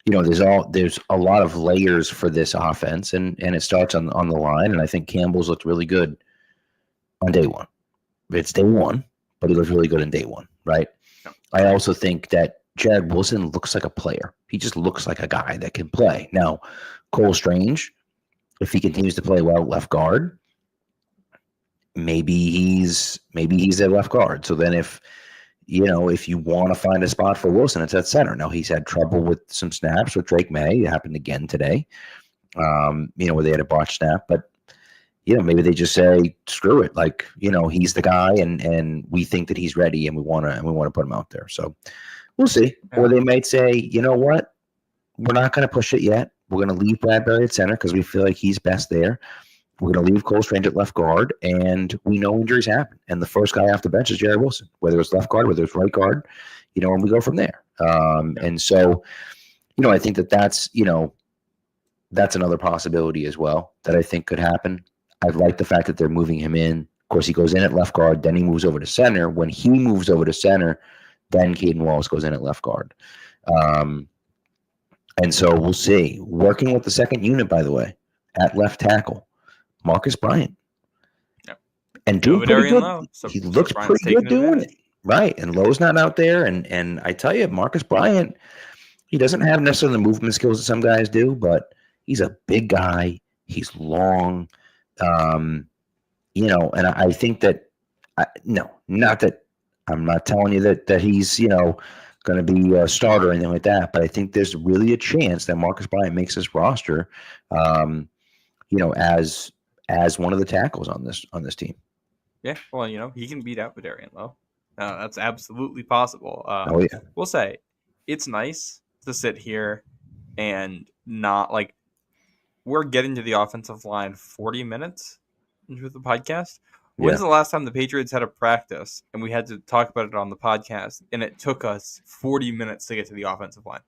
there's a lot of layers for this offense, and it starts on the line. And I think Campbell's looked really good on day one. It's day one, but he looked really good on day one, right? Yeah. I also think that Jared Wilson looks like a player. He just looks like a guy that can play. Now, Cole Strange, if he continues to play well at left guard, maybe he's at left guard. So then if you want to find a spot for Wilson, it's at center. Now, he's had trouble with some snaps with Drake May. It happened again today, where they had a botched snap. But, maybe they just say, screw it. Like, he's the guy, and we think that he's ready, and we want to put him out there. So we'll see. Yeah. Or they might say, you know what? We're not going to push it yet. We're going to leave Bradbury at center because we feel like he's best there. We're going to leave Cole Strange at left guard, and we know injuries happen. And the first guy off the bench is Jared Wilson, whether it's left guard, whether it's right guard, and we go from there. And so, I think that's another possibility as well that I think could happen. I like the fact that they're moving him in. Of course, he goes in at left guard, then he moves over to center. When he moves over to center, then Caden Wallace goes in at left guard. And so we'll see. Working with the second unit, by the way, at left tackle, Marcus Bryant. Yep. And doing pretty good. He looks pretty good doing it. Right. And Lowe's not out there. And I tell you, Marcus Bryant, he doesn't have necessarily the movement skills that some guys do, but he's a big guy. He's long. Um, and I think that no, not that I'm not telling you that he's, going to be a starter or anything like that, but I think there's really a chance that Marcus Bryant makes this roster, as one of the tackles on this team. Yeah, well, he can beat out Badarian Lowe. That's absolutely possible. Oh yeah, We'll say it's nice to sit here and not like we're getting to the offensive line 40 minutes into the podcast. When's the last time the Patriots had a practice and we had to talk about it on the podcast and it took us 40 minutes to get to the offensive line?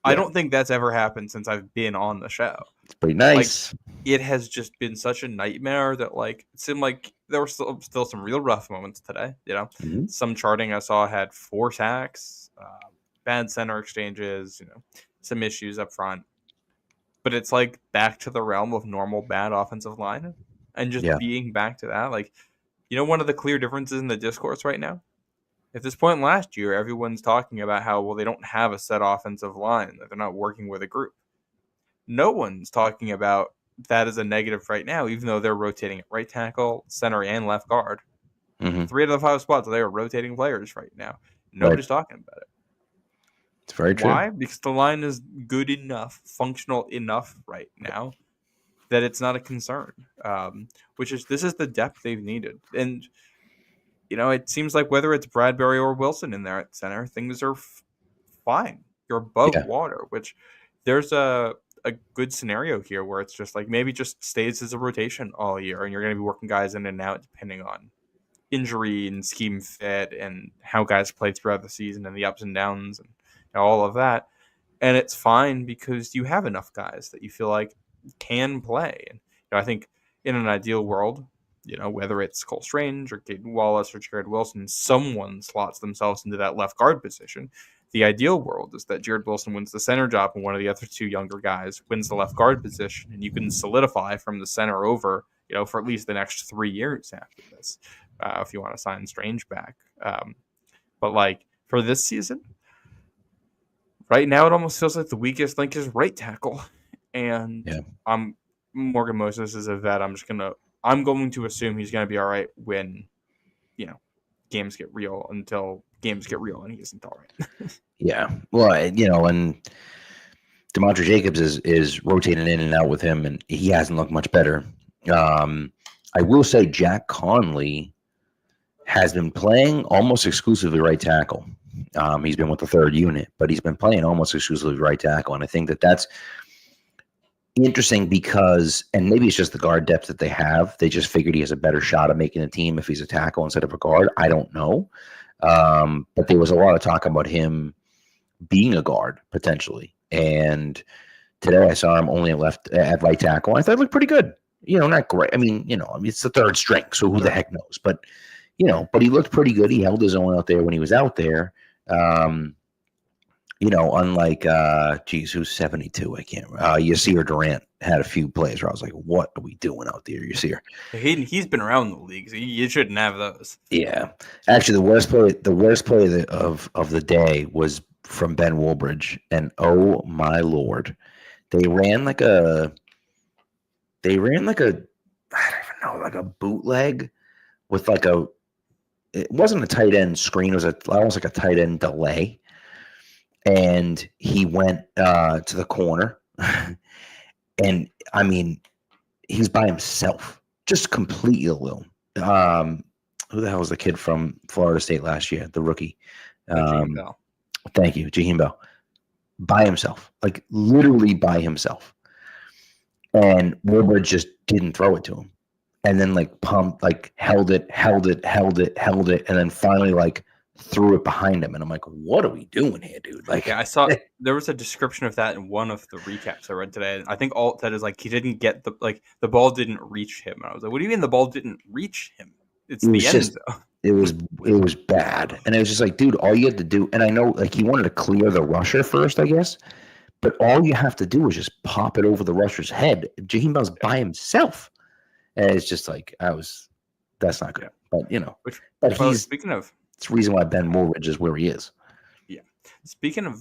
Yeah. I don't think that's ever happened since I've been on the show. It's pretty nice. It has just been such a nightmare that it seemed like there were still some real rough moments today. Mm-hmm. Some charting I saw had 4 sacks, bad center exchanges, some issues up front. But it's back to the realm of normal bad offensive line. And just being back to that, one of the clear differences in the discourse right now, at this point last year, everyone's talking about how, well, they don't have a set offensive line, that they're not working with a group. No one's talking about that as a negative right now, even though they're rotating at right tackle, center, and left guard. Mm-hmm. 3 out of the 5 spots, they are rotating players right now. Nobody's talking about it. It's very true. Why? Because the line is good enough, functional enough right now that it's not a concern. This is the depth they've needed. And, it seems like whether it's Bradbury or Wilson in there at center, things are fine. You're above water, which there's a good scenario here where it's just maybe just stays as a rotation all year and you're going to be working guys in and out depending on injury and scheme fit and how guys play throughout the season and the ups and downs and all of that. And it's fine because you have enough guys that you feel like can play. And I think in an ideal world, whether it's Cole Strange or Caden Wallace or Jared Wilson, someone slots themselves into that left guard position. The ideal world is that Jared Wilson wins the center job and one of the other 2 younger guys wins the left guard position, and you can solidify from the center over, for at least the next 3 years after this, if you want to sign Strange back. But for this season, right now it almost feels like the weakest link is right tackle, and Morgan Moses is a vet. I'm going to assume he's going to be all right when, games get real until games get real and he isn't all right. Yeah. Well, and DeMontre Jacobs is rotating in and out with him, and he hasn't looked much better. I will say Jack Conley has been playing almost exclusively right tackle. He's been with the 3rd unit, but he's been playing almost exclusively right tackle. And I think that's interesting because, and maybe it's just the guard depth that they have. They just figured he has a better shot at making a team if he's a tackle instead of a guard. I don't know. But there was a lot of talk about him being a guard potentially. And today I saw him only at right tackle. I thought it looked pretty good. Not great. I mean, it's the 3rd string, so who the heck knows? But he looked pretty good. He held his own out there when he was out there. Unlike, who's 72? I can't remember. Yasir Durant had a few plays where I was like, what are we doing out there, Yasir? He's been around the league, so you shouldn't have those. Yeah. Actually, the worst play of the day was from Ben Woolbridge. And oh my Lord, they ran like a I don't even know, like a bootleg with it wasn't a tight end screen. It was almost like a tight end delay. And he went to the corner. And, I mean, he's by himself, just completely alone. Who the hell was the kid from Florida State last year, the rookie? Bell. Thank you, Jaheim Bell. By himself, literally by himself. And Wilbur just didn't throw it to him. And then, pumped, held it, and then finally, threw it behind him. And I'm like, what are we doing here, dude? I saw there was a description of that in one of the recaps I read today. I think all it said is he didn't get the ball didn't reach him. And I was like, what do you mean the ball didn't reach him? It's the end zone. It was bad. And it was just dude, all you had to do, and I know he wanted to clear the rusher first, I guess, but all you have to do is just pop it over the rusher's head. Jaheim Bell's by himself. And it's just that's not good. But, but speaking of It's the reason why Ben Woolridge is where he is. Yeah. Speaking of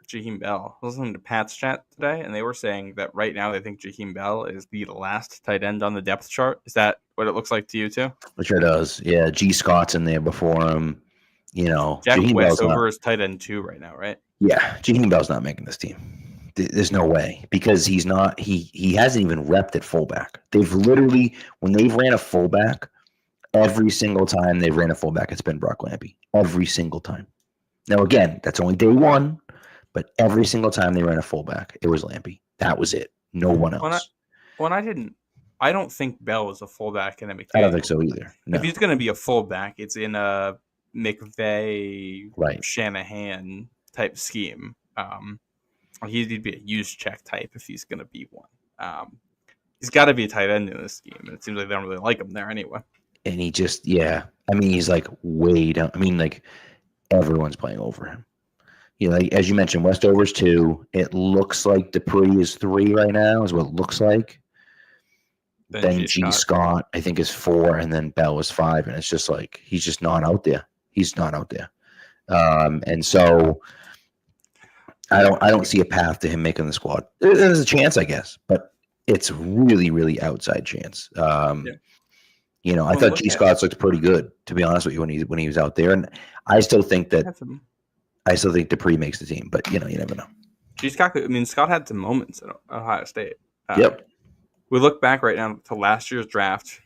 Jaheim Bell, I was listening to Pat's chat today, and they were saying that right now they think Jaheim Bell is the last tight end on the depth chart. Is that what it looks like to you too? It sure does. Yeah, G. Scott's in there before him. Jack Jaheim Bell's Westover not. is tight end 2 right now, right? Yeah, Jaheim Bell's not making this team. There's no way because he's not. He hasn't even repped at fullback. They've literally, when they've ran a fullback, every single time they've ran a fullback, it's been Brock Lampy. Every single time. Now again, that's only day one, but every single time they ran a fullback, it was Lampy. That was it. No one else. I don't think Bell is a fullback in a McVay. I don't think so either. No. If he's going to be a fullback, it's in a McVay, Right. Shanahan type scheme. He'd be a use check type if he's going to be one. He's got to be a tight end in this scheme, and it seems like they don't really like him there anyway. And he just, yeah. I mean, he's like way down. I mean, like everyone's playing over him. Like as you mentioned, Westover's 2. It looks like Dupree is 3 right now, is what it looks like. Then G. Scott, I think, is 4, and then Bell is 5, and it's just like he's just not out there. He's not out there, and so I don't see a path to him making the squad. There's a chance, I guess, but it's really, really outside chance. Yeah. I thought G. Scott's looked pretty good, to be honest with you, when he was out there, and I still think Dupree makes the team, but you never know. Scott had some moments at Ohio State. Yep. We look back right now to last year's draft.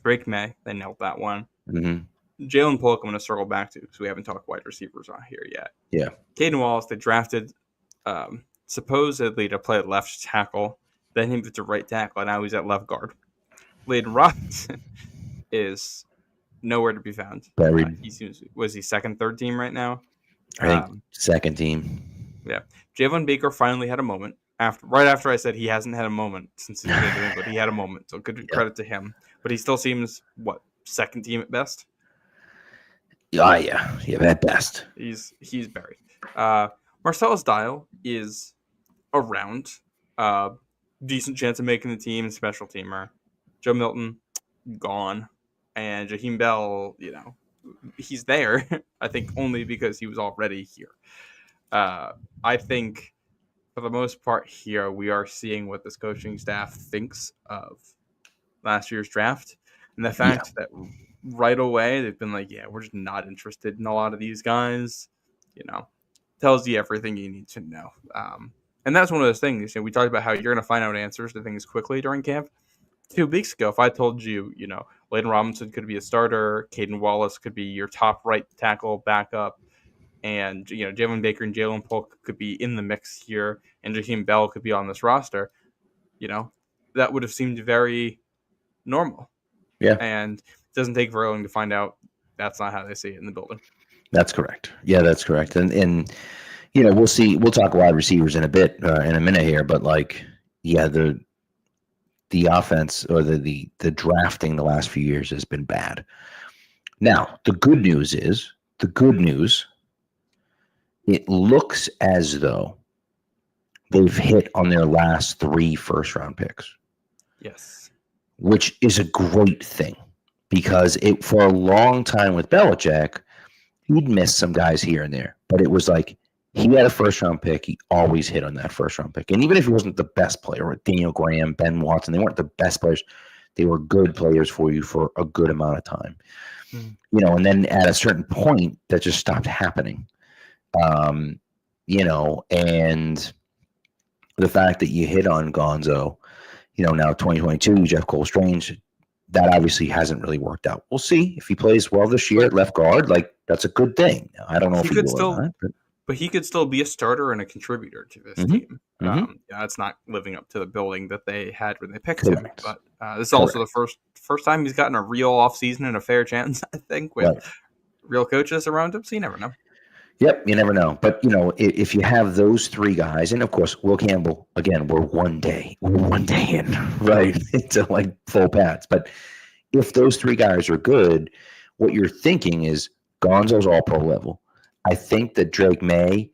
Drake May, they nailed that one. Mm-hmm. Jalen Polk, I'm going to circle back to because we haven't talked wide receivers on here yet. Yeah. Caden Wallace, they drafted supposedly to play at left tackle. Then he moved to right tackle, and now he's at left guard. Layden Robinson is nowhere to be found. Buried. Was he second, third team right now? I think second team. Yeah. Javon Baker finally had a moment. Right after I said he hasn't had a moment since he's been doing, but he had a moment. So good credit to him. But he still seems, second team at best? Yeah, at best. He's buried. Marcellus Dial is around. Decent chance of making the team, special teamer. Joe Milton, gone. And Jaheim Bell, he's there. I think only because he was already here. I think for the most part here, we are seeing what this coaching staff thinks of last year's draft. And the fact that right away they've been like, we're just not interested in a lot of these guys, tells you everything you need to know. And that's one of those things. We talked about how you're going to find out answers to things quickly during camp. 2 weeks ago, if I told you, Layden Robinson could be a starter, Caden Wallace could be your top right tackle backup, and Javon Baker and Jalen Polk could be in the mix here, and Jaheim Bell could be on this roster, that would have seemed very normal. Yeah. And it doesn't take very long to find out that's not how they see it in the building. That's correct. Yeah, that's correct. And we'll see. We'll talk wide receivers in a bit, in a minute here, but the offense or the drafting the last few years has been bad. Now, the good news, it looks as though they've hit on their last 3 first-round picks. Yes. Which is a great thing because for a long time with Belichick, he'd missed some guys here and there, but it was like he had a first-round pick. He always hit on that first-round pick. And even if he wasn't the best player, Daniel Graham, Ben Watson, they weren't the best players. They were good players for you for a good amount of time. And then at a certain point, that just stopped happening. And the fact that you hit on Gonzo, now 2022, Jeff Cole Strange, that obviously hasn't really worked out. We'll see if he plays well this year at left guard. That's a good thing. I don't know if he could still, but he could still be a starter and a contributor to this team. It's not living up to the building that they had when they picked him. But this is also the first time he's gotten a real offseason and a fair chance, I think, with real coaches around him. So you never know. Yep, you never know. But, if you have those 3 guys, and of course, Will Campbell, again, we're one day in, right, into full pads. But if those 3 guys are good, what you're thinking is Gonzo's all pro level. I think that Drake May,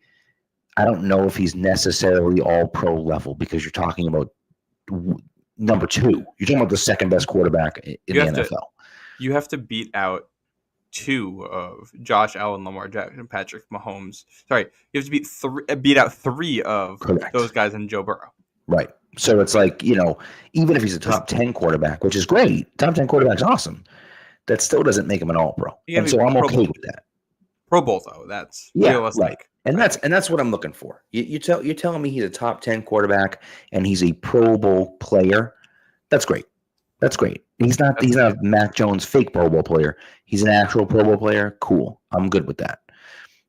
I don't know if he's necessarily all pro level because you're talking about number 2. You're talking about the second best quarterback in the NFL. You have to beat out 2 of Josh Allen, Lamar Jackson, Patrick Mahomes. Sorry, you have to beat out 3 of Correct. those guys and Joe Burrow. Right. So it's like, even if he's a top 10 quarterback, which is great, top 10 quarterback's awesome, that still doesn't make him an all-pro. And so I'm okay with that. Pro Bowl, though, that's realistic. Right. And that's what I'm looking for. You're telling me he's a top 10 quarterback and he's a Pro Bowl player. That's great. That's great. He's not a Mac Jones fake Pro Bowl player. He's an actual Pro Bowl player. Cool. I'm good with that.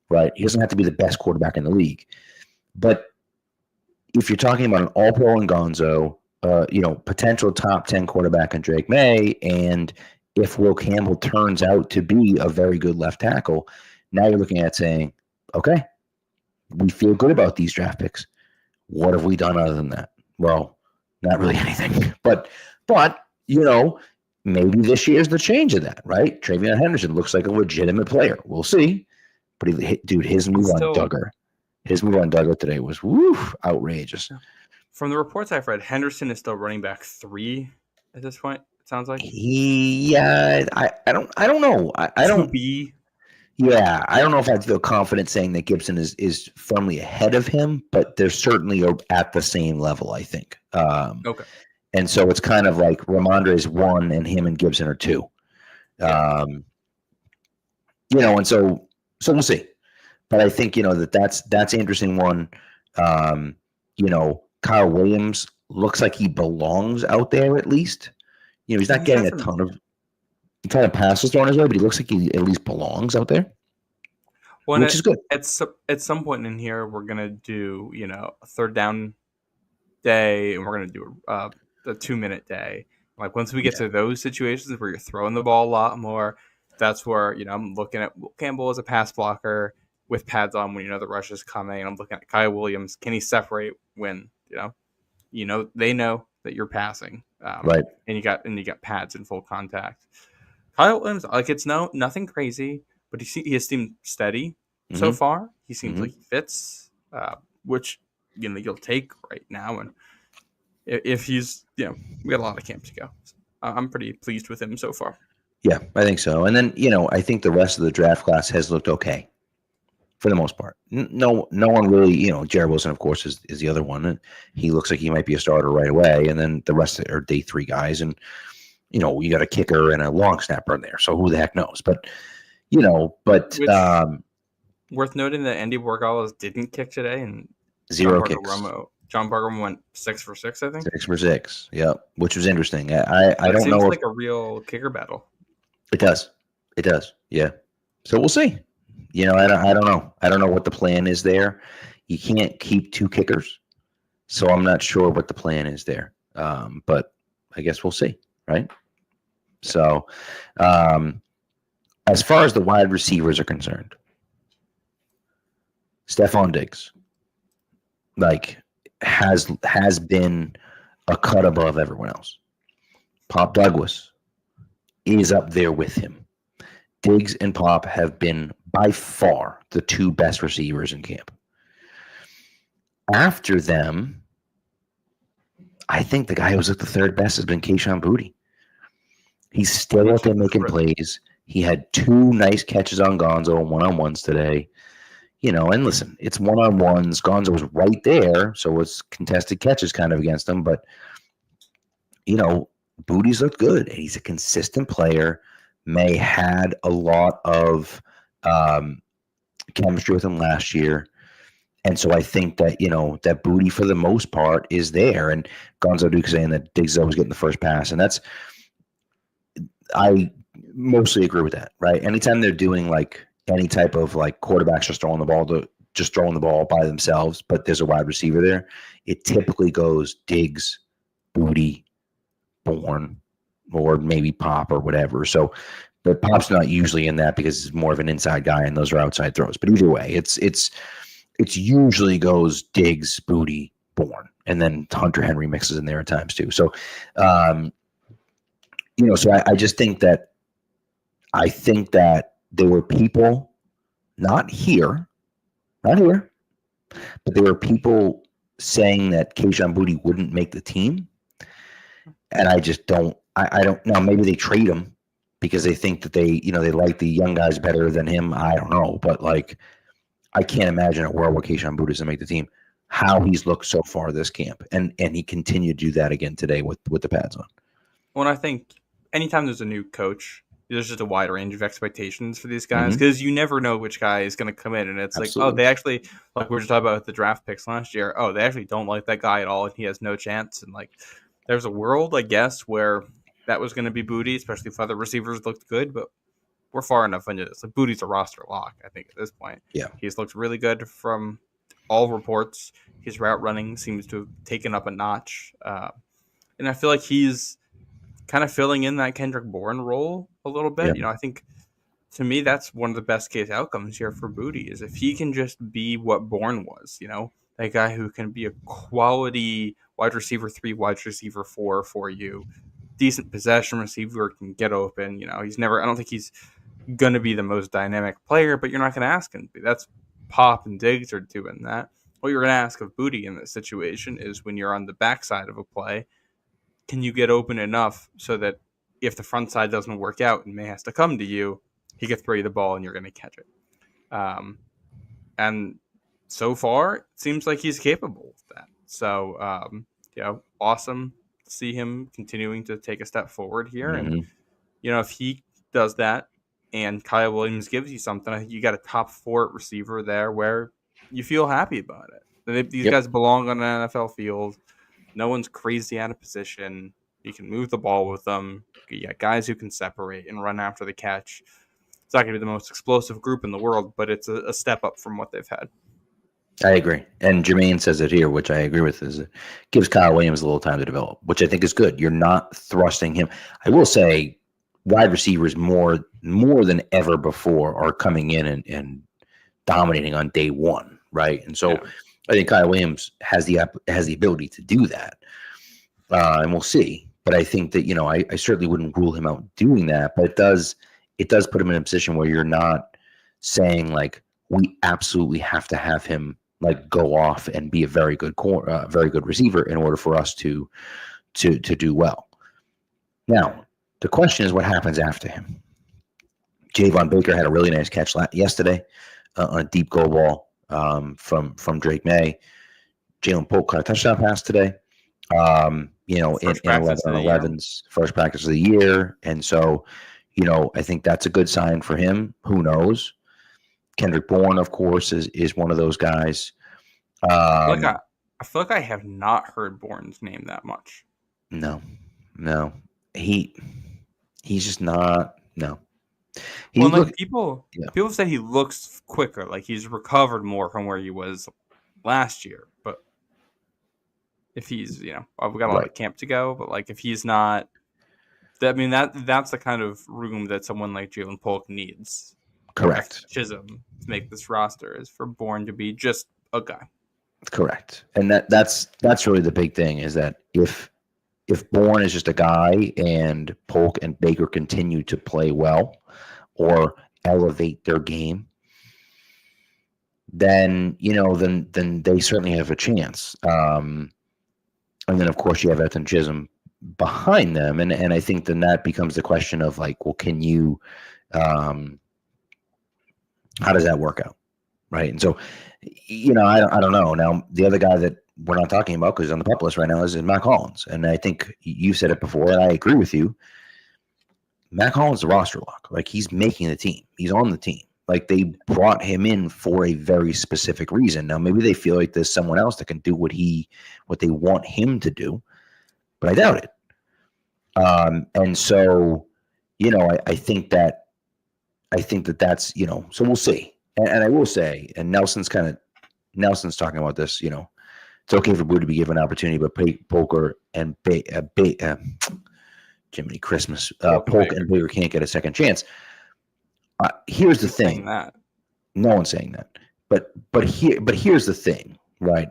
Right. He doesn't have to be the best quarterback in the league. But if you're talking about an all-pro in Gonzo, potential top 10 quarterback in Drake May, and if Will Campbell turns out to be a very good left tackle, now you're looking at saying, okay, we feel good about these draft picks. What have we done other than that? Well, not really anything. But maybe this year's the change of that, right? Travion Henderson looks like a legitimate player. We'll see. But his move on Duggar today was outrageous. From the reports I've read, Henderson is still running back 3 at this point. It sounds like I don't know. I don't be. Yeah, I don't know if I feel confident saying that Gibson is firmly ahead of him, but they're certainly at the same level, I think. Okay. And so it's kind of like Ramondre is 1 and him and Gibson are 2. And so we'll see. But I think, that's an interesting one. Kyle Williams looks like he belongs out there at least. He's not getting a ton of passes thrown his way, but he looks like he at least belongs out there, which is good. At some point in here, we're going to do, a third down day, and we're going to do a 2-minute day. Like, once we get to those situations where you're throwing the ball a lot more, that's where, I'm looking at Will Campbell as a pass blocker with pads on when the rush is coming. And I'm looking at Kyle Williams. Can he separate when, they know that you're passing, right? And you got pads in full contact. Kyle Williams, it's nothing crazy, but he has seemed steady so far. He seems like he fits, which you'll take right now. And if he's, we got a lot of camp to go. I'm pretty pleased with him so far. Yeah, I think so. And then I think the rest of the draft class has looked okay for the most part. No one really, Jared Wilson, of course, is the other one, and he looks like he might be a starter right away. And then the rest are day 3 guys, and you got a kicker and a long snapper in there. So who the heck knows? But worth noting that Andy Borregales didn't kick today, and 0 kicks. John Bargum went 6 for 6, I think. 6 for 6, yeah, which was interesting. I don't know. It seems like a real kicker battle. It does, yeah. So we'll see. I don't know. I don't know what the plan is there. You can't keep 2 kickers, so I'm not sure what the plan is there. But I guess we'll see, right? So, as far as the wide receivers are concerned, Stephon Diggs, has been a cut above everyone else. Pop Douglas is up there with him. Diggs and Pop have been by far the 2 best receivers in camp. After them, I think the guy who's the 3rd best has been Kayshon Boutte. He's still out there making plays. He had 2 nice catches on Gonzo and one-on-ones today. And listen, it's one-on-ones. Gonzo was right there, so it's contested catches kind of against him. But, Boutte's looked good. He's a consistent player. May had a lot of chemistry with him last year. And so I think that, that Boutte for the most part is there. And Gonzo Duke saying that Diggs is always getting the first pass. And I mostly agree with that, right? Anytime they're doing any type of quarterbacks just throwing the ball by themselves, but there's a wide receiver there, it typically goes Diggs, Boutte, Bourne, or maybe Pop or whatever. So, but Pop's not usually in that because he's more of an inside guy and those are outside throws. But either way, it's usually goes Diggs, Boutte, Bourne, and then Hunter Henry mixes in there at times too. So, so I just think that there were people not here, but there were people saying that Kayshon Boutte wouldn't make the team. And I just don't, I don't know. Maybe they trade him because they think that they like the young guys better than him. I don't know, but like I can't imagine a world where Keyshawn Boutte doesn't make the team. How he's looked so far this camp, and he continued to do that again today with the pads on. Well, I think anytime there's a new coach, there's just a wide range of expectations for these guys because you never know which guy is going to come in, and it's Absolutely. like, oh, they actually, like we were just talking about with the draft picks last year. Oh, they actually don't like that guy at all, and he has no chance. And like, there's a world, I guess, where that was going to be Boutte, especially if other receivers looked good, but we're far enough into this. Like, Boutte's a roster lock, I think, at this point. Yeah, he's looked really good from all reports. His route running seems to have taken up a notch, and I feel like he's kind of filling in that Kendrick Bourne role a little bit. Yeah. I think to me that's one of the best case outcomes here for Boutte is if he can just be what Bourne was, that guy who can be a quality wide receiver 3, wide receiver 4 for you, decent possession receiver, can get open. I don't think he's going to be the most dynamic player, but you're not going to ask him to be. That's Pop and Diggs are doing that. What you're going to ask of Boutte in this situation is when you're on the backside of a play, can you get open enough so that if the front side doesn't work out and May has to come to you, he can throw you the ball and you're going to catch it. And so far, it seems like he's capable of that. So, awesome to see him continuing to take a step forward here. And, if he does that and Kyle Williams gives you something, I think you got a top 4 receiver there where you feel happy about it. These guys belong on an NFL field. No one's crazy out of position. You can move the ball with them. You got guys who can separate and run after the catch. It's not going to be the most explosive group in the world, but it's a step up from what they've had. I agree. And Jermaine says it here, which I agree with, is it gives Kyle Williams a little time to develop, which I think is good. You're not thrusting him. I will say wide receivers more than ever before are coming in and dominating on day one, right? And so I think Kyle Williams has the ability to do that, and we'll see. But I think that I certainly wouldn't rule him out doing that. But it does put him in a position where you're not saying like we absolutely have to have him like go off and be a very good receiver in order for us to do well. Now the question is what happens after him. Javon Baker had a really nice catch yesterday on a deep goal ball from Drake May. Jalen Polk caught a touchdown pass today. In 11's first practice of the year. And so, I think that's a good sign for him. Who knows? Kendrick Bourne, of course, is one of those guys. I feel like I have not heard Bourne's name that much. No. He's just not. No. People say he looks quicker, like he's recovered more from where he was last year. But if he's, we got a lot of camp to go. But like if he's not, that's the kind of room that someone like Jalen Polk needs. Correct. Chisholm to make this roster is for Bourne to be just a guy. Correct, and that's really the big thing is that if Bourne is just a guy and Polk and Baker continue to play well or elevate their game, then then they certainly have a chance. And then of course you have Ethan Chisholm behind them, and I think then that becomes the question of like, well, can you, how does that work out, right? And so, I don't know. Now the other guy that we're not talking about because he's on the pup list right now is Mac Hollins, and I think you said it before, and I agree with you. Mac Hollins is a roster lock. Like he's making the team. He's on the team. Like they brought him in for a very specific reason. Now maybe they feel like there's someone else that can do what they want him to do, but I doubt it. And so, I think that's so we'll see. And I will say, and Nelson's talking about this. It's okay for Boutte to be given an opportunity, but Poker and Jiminy Christmas, Polk and Baker can't get a second chance. Here's the thing. No one's saying that. But here's the thing, right?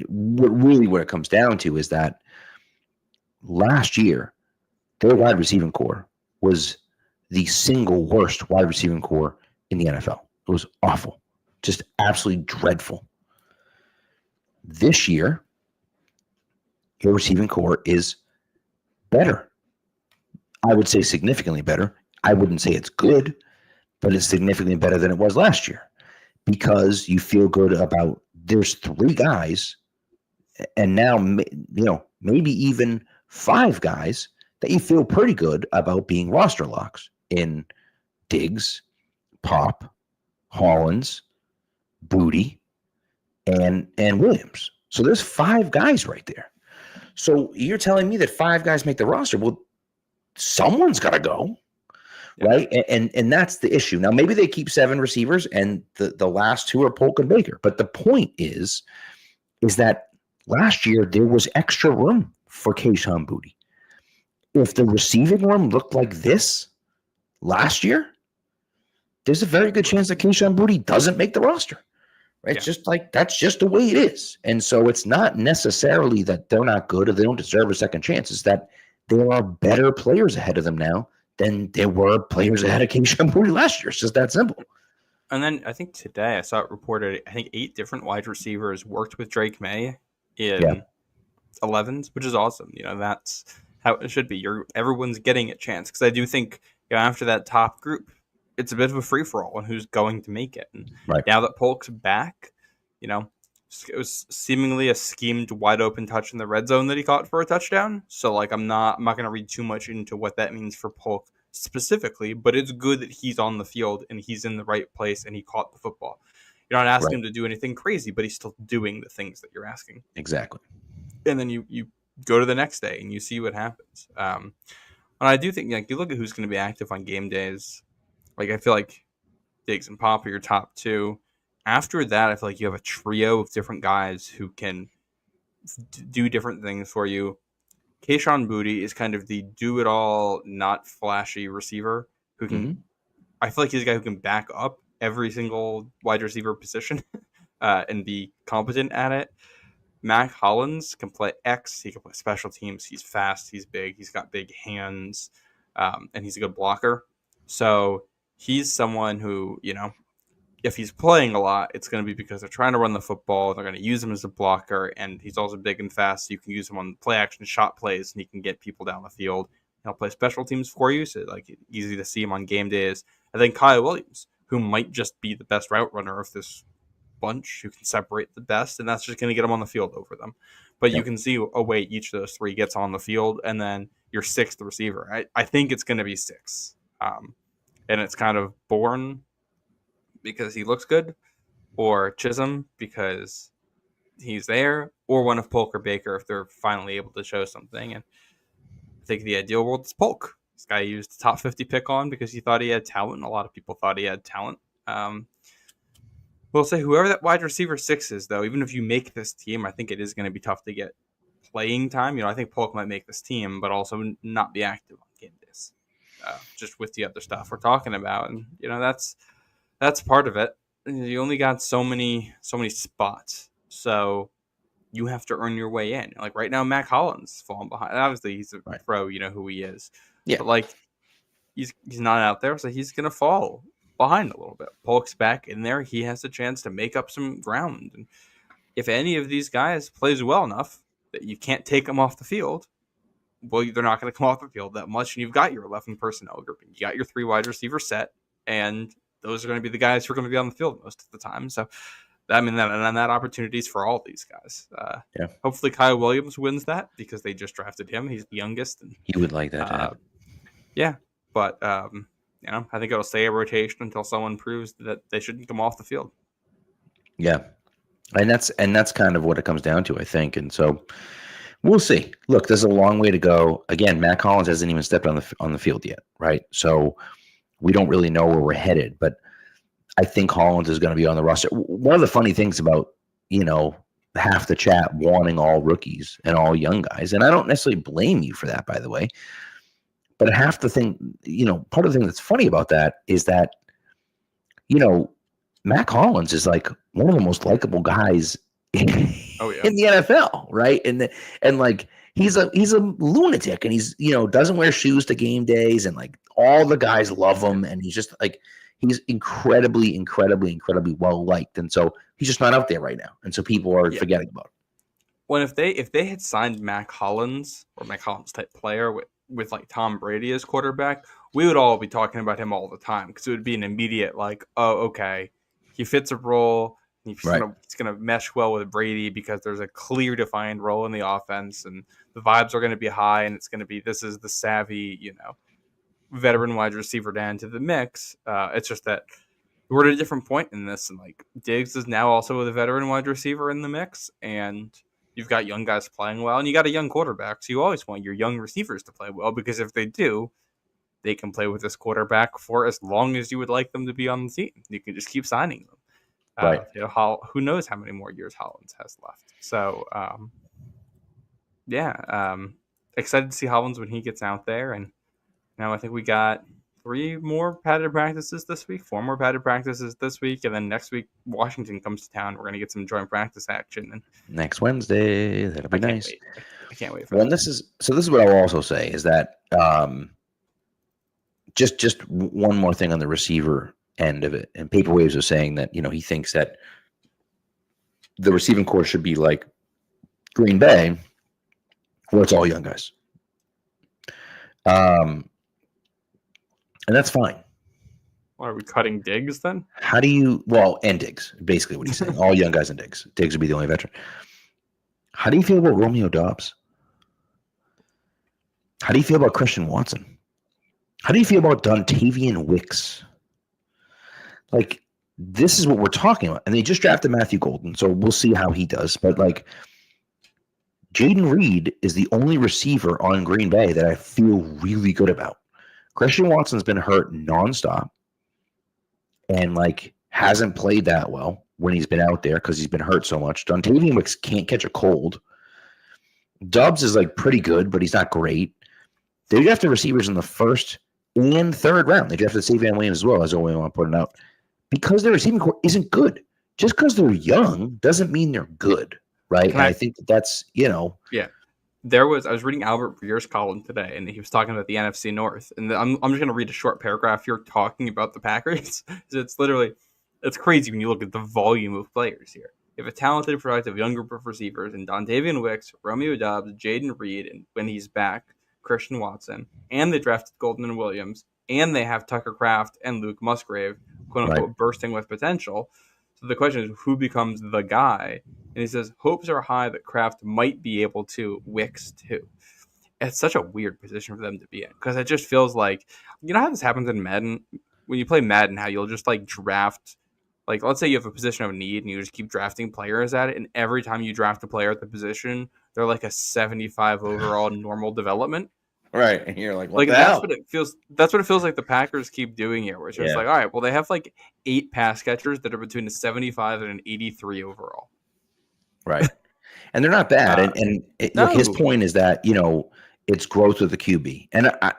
What it comes down to is that last year, their wide receiving core was the single worst wide receiving core in the NFL. It was awful, just absolutely dreadful. This year, your receiving core is better. I would say significantly better. I wouldn't say it's good, but it's significantly better than it was last year because you feel good about there's 3 guys and now, maybe even 5 guys that you feel pretty good about being roster locks in Diggs, Pop, Hollins, Booty, and Williams. So there's 5 guys right there. So you're telling me that 5 guys make the roster. Well, someone's got to go, right? And that's the issue. Now, maybe they keep 7 receivers and the last 2 are Polk and Baker. But the point is that last year there was extra room for Kayshon Boutte. If the receiving room looked like this last year, there's a very good chance that Kayshon Boutte doesn't make the roster. Right? It's just like that's just the way it is. And so it's not necessarily that they're not good or they don't deserve a second chance. It's that there are better players ahead of them now than there were players ahead of Kayshon Boutte last year. It's just that simple. And then I think today I saw it reported, I think 8 different wide receivers worked with Drake May in 11s, which is awesome. That's how it should be. Everyone's getting a chance. Because I do think after that top group, it's a bit of a free-for-all on who's going to make it. And now that Polk's back, it was seemingly a schemed wide-open touch in the red zone that he caught for a touchdown. So, I'm not going to read too much into what that means for Polk specifically, but it's good that he's on the field and he's in the right place and he caught the football. You're not asking him to do anything crazy, but he's still doing the things that you're asking. Exactly. And then you go to the next day and you see what happens. And I do think, you look at who's going to be active on game days. I feel like Diggs and Pop are your top 2. After that, I feel like you have a trio of different guys who can do different things for you. Kayshon Boutte is kind of the do-it-all, not flashy receiver who can. I feel like he's a guy who can back up every single wide receiver position and be competent at it. Mac Hollins can play X. He can play special teams. He's fast. He's big. He's got big hands, and he's a good blocker. So he's someone who, if he's playing a lot, it's going to be because they're trying to run the football. They're going to use him as a blocker, and he's also big and fast. So you can use him on play action shot plays, and he can get people down the field. He'll play special teams for you, so easy to see him on game days. And then Kyle Williams, who might just be the best route runner of this bunch, who can separate the best, and that's just going to get him on the field over them. But you can see a way each of those 3 gets on the field, and then your 6th receiver. I think it's going to be 6. And it's kind of Bourne because he looks good, or Chisholm because he's there, or one of Polk or Baker if they're finally able to show something. And I think the ideal world is Polk. This guy used the top 50 pick on because he thought he had talent. A lot of people thought he had talent. We'll say whoever that wide receiver 6 is, though, even if you make this team, I think it is going to be tough to get playing time. I think Polk might make this team, but also not be active on game days. Just with the other stuff we're talking about, and that's part of it. You only got so many spots, so you have to earn your way in. Right now, Mac Hollins falling behind. Obviously, he's a pro. You know who he is. Yeah, but he's not out there, so he's gonna fall behind a little bit. Polk's back in there. He has a chance to make up some ground, and if any of these guys plays well enough that you can't take them off the field, well, they're not going to come off the field that much, and you've got your 11 personnel group, and you got your 3 wide receiver set, and those are going to be the guys who are going to be on the field most of the time. So, that opportunities for all these guys. Hopefully Kyle Williams wins that because they just drafted him. He's the youngest, and he would like that to happen. Yeah, but I think it'll stay a rotation until someone proves that they shouldn't come off the field. Yeah, and that's kind of what it comes down to, I think, and so. We'll see. Look, there's a long way to go. Again, Mac Hollins hasn't even stepped on the field yet, right? So we don't really know where we're headed, but I think Hollins is going to be on the roster. One of the funny things about, half the chat wanting all rookies and all young guys, and I don't necessarily blame you for that, by the way, but half the thing, part of the thing that's funny about that is that, Mac Hollins is one of the most likable guys in the NFL, right? And he's a lunatic, and he's doesn't wear shoes to game days, and all the guys love him, and he's just he's incredibly well liked, and so he's just not out there right now, and so people are forgetting about him. Well, if they had signed Mac Hollins or Mac Hollins type player with with like Tom Brady as quarterback, we would all be talking about him all the time because it would be an immediate like, oh, okay, he fits a role. Right. He's gonna mesh well with Brady because there's a clear defined role in the offense, and the vibes are going to be high, and it's going to be this is the savvy, veteran wide receiver to add to the mix. It's just that we're at a different point in this, and like Diggs is now also the veteran wide receiver in the mix, and you've got young guys playing well, and you got a young quarterback, so you always want your young receivers to play well because if they do, they can play with this quarterback for as long as you would like them to be on the team. You can just keep signing them. Right. Who knows how many more years Hollins has left? So, excited to see Hollins when he gets out there. And now I think we got 3 more padded practices this week, 4 more padded practices this week, and then next week Washington comes to town. We're going to get some joint practice action. And next Wednesday, that'll be nice. I can't wait for that. This is what I'll also say is that just one more thing on the receiver end of it. And Paper Waves was saying that, he thinks that the receiving corps should be like Green Bay, where it's all young guys. And that's fine. Are we cutting Diggs then? How do you, and Diggs, basically what he's saying. All young guys and Diggs. Diggs would be the only veteran. How do you feel about Romeo Doubs? How do you feel about Christian Watson? How do you feel about Dontavian Wicks? Like, this is what we're talking about. And they just drafted Matthew Golden, so we'll see how he does. But, like, Jaden Reed is the only receiver on Green Bay that I feel really good about. Christian Watson's been hurt nonstop and, like, hasn't played that well when he's been out there because he's been hurt so much. Dontavian Wicks can't catch a cold. Doubs is, like, pretty good, but he's not great. They drafted receivers in the first and third round. They drafted Savion Williams as well, as always want to put it out. Because their receiving corps isn't good. Just because they're young doesn't mean they're good, right? And I think that's, Yeah. I was reading Albert Breer's column today, and he was talking about the NFC North. And I'm just going to read a short paragraph here talking about the Packers. It's crazy when you look at the volume of players here. You have a talented, productive young group of receivers in Dontavian Wicks, Romeo Doubs, Jaden Reed, and when he's back, Christian Watson, and they drafted Golden and Williams, and they have Tucker Kraft and Luke Musgrave, quote unquote, bursting with potential. So the question is, who becomes the guy? And he says, hopes are high that Kraft might be able to, Wicks too. It's such a weird position for them to be in because it just feels like, how this happens in Madden? When you play Madden, how you'll just like draft, like let's say you have a position of need and you just keep drafting players at it, and every time you draft a player at the position, they're like a 75 overall normal development. Right. And you're like, that's what it feels. That's what it feels like the Packers keep doing here. Where it's just like, all right, well, they have like 8 pass catchers that are between a 75 and an 83 overall. Right. And they're not bad. Look, his point is that, it's growth of the QB. And I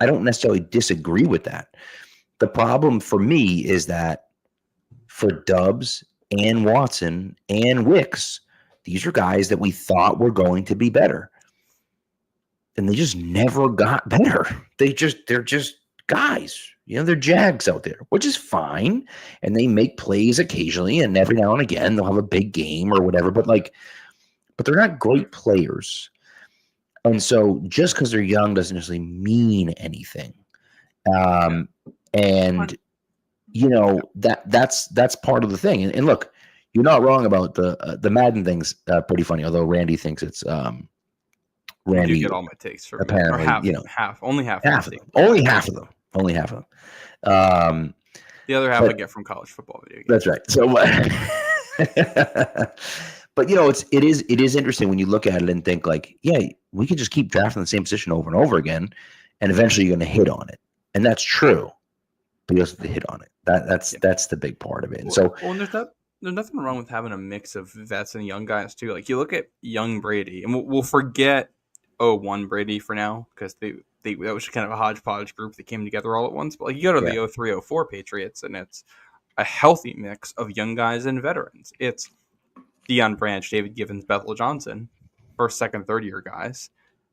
don't necessarily disagree with that. The problem for me is that for Doubs and Watson and Wicks, these are guys that we thought were going to be better. And they just never got better. They're just guys. They're Jags out there, which is fine. And they make plays occasionally, and every now and again they'll have a big game or whatever. But they're not great players. And so just because they're young doesn't necessarily mean anything. That's part of the thing. And look, you're not wrong about the Madden thing's pretty funny, although Randy thinks it's Randy, you get all my takes from apparently, only half of them. Only half of them. The other half I get from college football video games. That's right. So, but it is interesting when you look at it and think like, we could just keep drafting the same position over and over again, and eventually you're going to hit on it, and that's true. But you also have to hit on it. That's the big part of it. And there's nothing wrong with having a mix of vets and young guys too. Like you look at young Brady, and we'll forget 01 Brady for now because that was kind of a hodgepodge group that came together all at once. But like you go to the 03-04 Patriots, and it's a healthy mix of young guys and veterans. It's Deion Branch, David Givens, Bethel Johnson, first, second, third year guys,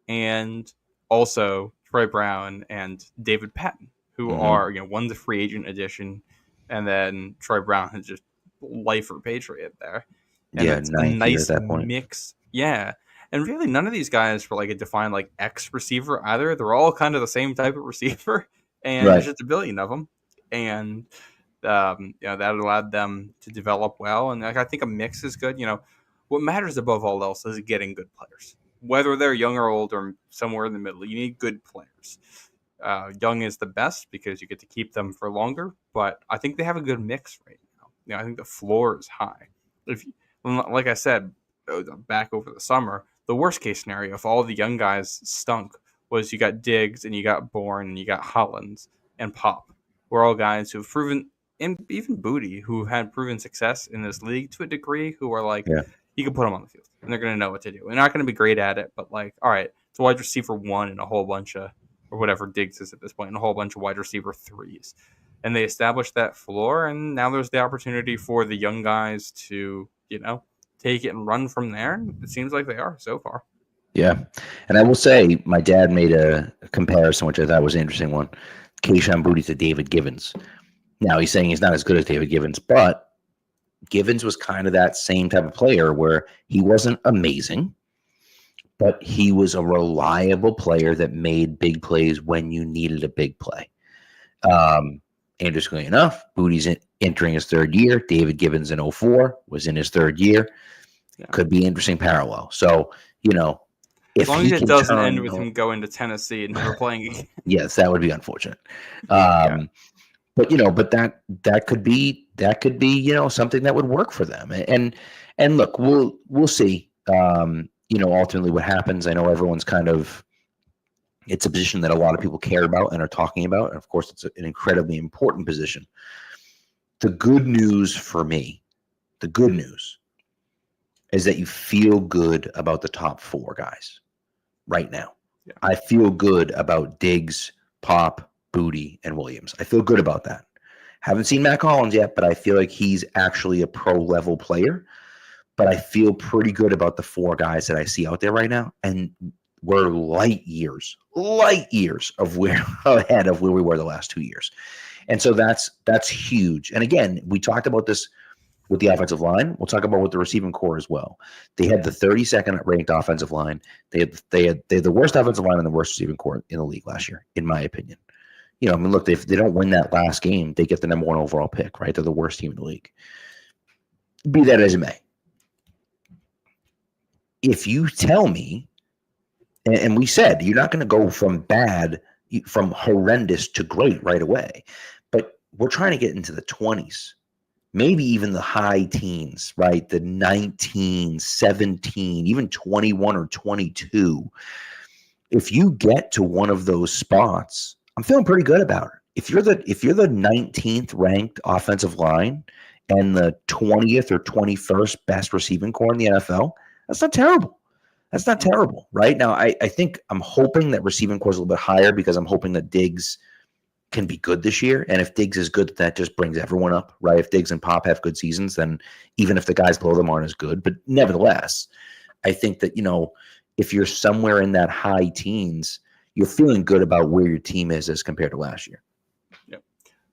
and also Troy Brown and David Patton, who are one's a free agent addition, and then Troy Brown is just lifer Patriot there. And it's a nice mix. Yeah. And really, none of these guys were like a defined like X receiver either. They're all kind of the same type of receiver, and there's Right. just a billion of them. And that allowed them to develop well. And like, I think a mix is good. What matters above all else is getting good players, whether they're young or old or somewhere in the middle. You need good players. Young is the best because you get to keep them for longer, but I think they have a good mix right now. I think the floor is high. Like I said, back over the summer, the worst case scenario, if all the young guys stunk, was you got Diggs and you got Bourne and you got Hollins and Pop. We're all guys who've proven, and even Booty, who had proven success in this league to a degree, who are like, Yeah. you can put them on the field and they're going to know what to do. They're not going to be great at it, but like, all right, it's a wide receiver 1 and a whole bunch of, or whatever Diggs is at this point, and a whole bunch of wide receiver 3s. And they established that floor, and now there's the opportunity for the young guys to, take it and run from there. And it seems like they are so far. Yeah. And I will say, my dad made a comparison, which I thought was an interesting one. Kayshon Boutte to David Givens. Now, he's saying he's not as good as David Givens, but Givens was kind of that same type of player where he wasn't amazing, but he was a reliable player that made big plays when you needed a big play. Interestingly enough, Boutte's entering his third year. David Givens in 2004 was in his third year. Yeah. Could be an interesting parallel. So, as long as it doesn't end with him going to Tennessee and never playing again. Yes, that would be unfortunate. But that could be something that would work for them. And look, we'll see. Ultimately what happens. I know everyone's it's a position that a lot of people care about and are talking about. And of course, it's an incredibly important position. The good news for me, is that you feel good about the top 4 guys right now. Yeah. I feel good about Diggs, Pop, Boutte, and Williams. I feel good about that. Haven't seen Matt Collins yet, but I feel like he's actually a pro-level player. But I feel pretty good about the 4 guys that I see out there right now. And we're light years of ahead of where we were the last 2 years. And so that's huge. And again, we talked about this with the offensive line. We'll talk about with the receiving core as well. They had the 32nd ranked offensive line. They had the worst offensive line and the worst receiving core in the league last year, in my opinion. Look, if they don't win that last game, they get the number 1 overall pick, right? They're the worst team in the league. Be that as it may. If you tell me, and we said, you're not going to go from horrendous to great right away, but we're trying to get into the 20s. Maybe even the high teens, right? The 19, 17, even 21 or 22. If you get to one of those spots, I'm feeling pretty good about it. If you're the 19th ranked offensive line and the 20th or 21st best receiving core in the NFL, that's not terrible. That's not terrible, right? Now, I think I'm hoping that receiving core is a little bit higher because I'm hoping that Diggs can be good this year. And if Diggs is good, that just brings everyone up, right? If Diggs and Pop have good seasons, then even if the guys below them aren't as good. But nevertheless, I think that, if you're somewhere in that high teens, you're feeling good about where your team is as compared to last year. Yep.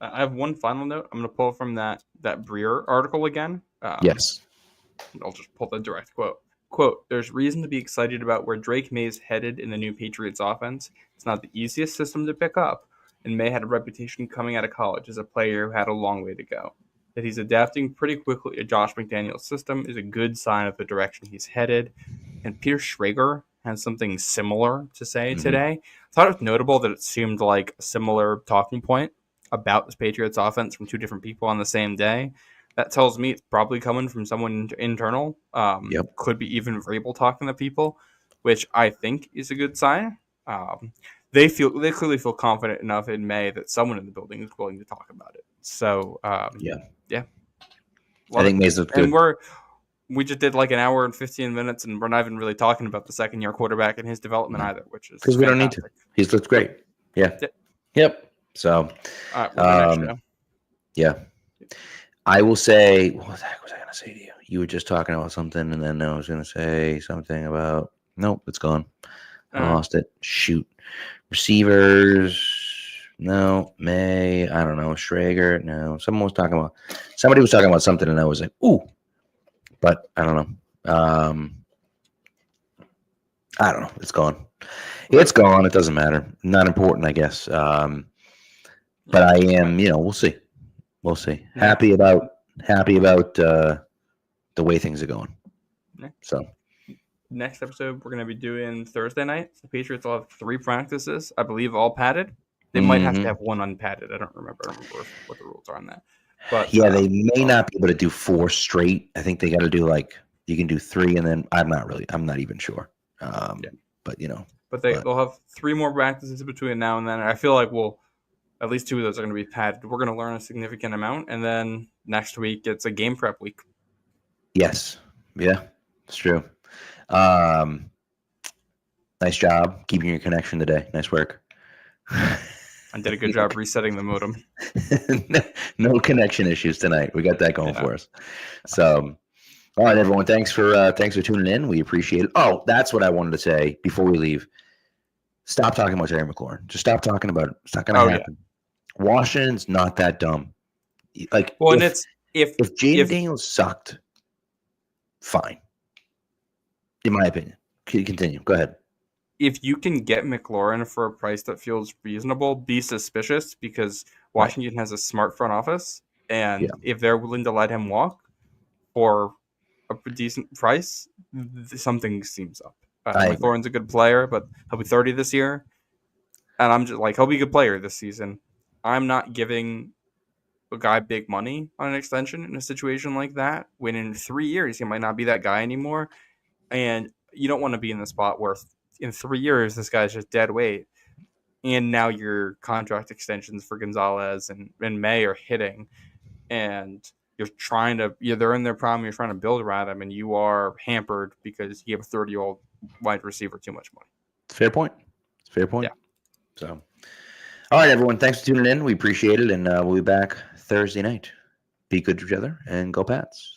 I have one final note. I'm going to pull from that Breer article again. Yes. I'll just pull the direct quote. Quote, there's reason to be excited about where Drake May's headed in the new Patriots offense. It's not the easiest system to pick up, and May had a reputation coming out of college as a player who had a long way to go. That he's adapting pretty quickly to Josh McDaniels' system is a good sign of the direction he's headed. And Peter Schrager has something similar to say today. I thought it was notable that it seemed like a similar talking point about this Patriots offense from 2 different people on the same day. That tells me it's probably coming from someone internal. Could be even Vrabel talking to people, which I think is a good sign. They clearly feel confident enough in May that someone in the building is willing to talk about it. So yeah. I think May's good. And we just did like an hour and 15 minutes, and we're not even really talking about the second-year quarterback and his development either, which is because we don't need to. He's looked great. Yeah. Yep. So, all right, yeah. I will say, what the heck was I going to say to you? You were just talking about something, and then I was going to say something about, nope, it's gone. I lost it. Shoot. Receivers, no. May, I don't know. Schrager, no. Somebody was talking about something, and I was like, ooh. But I don't know. I don't know. It's gone. It's gone. It doesn't matter. Not important, I guess. But I am, we'll see. We'll see. Yeah. Happy about the way things are going. Yeah. So next episode we're going to be doing Thursday night. The Patriots will have 3 practices, I believe, all padded. They might have to have 1 unpadded. I don't remember what the rules are on that. But yeah, they may not be able to do 4 straight. I think they got to do you can do 3, and then I'm not even sure. But they'll have 3 more practices between now and then. I feel like at least 2 of those are going to be padded. We're going to learn a significant amount, and then next week it's a game prep week. Yes, yeah, it's true. Nice job keeping your connection today. Nice work. I did a good job resetting the modem. No connection issues tonight. We got that going for us. So, all right, everyone. Thanks for tuning in. We appreciate it. Oh, that's what I wanted to say before we leave. Stop talking about Terry McLaurin. Just stop talking about it. It's not going to happen. Yeah. Washington's not that dumb. If Jaden Daniels sucked, fine. In my opinion. Continue. Go ahead. If you can get McLaurin for a price that feels reasonable, be suspicious, because Washington has a smart front office, and if they're willing to let him walk for a decent price, something seems up. McLaurin's a good player, but he'll be 30 this year, and I'm just he'll be a good player this season. I'm not giving a guy big money on an extension in a situation like that, when in 3 years he might not be that guy anymore, and you don't want to be in the spot where in 3 years this guy's just dead weight, and now your contract extensions for Gonzalez and May are hitting, and they're in their prime, you're trying to build around them, and you are hampered because you have a 30-year-old wide receiver too much money. Fair point. Yeah. So, all right, everyone. Thanks for tuning in. We appreciate it, and we'll be back Thursday night. Be good to each other, and go Pats.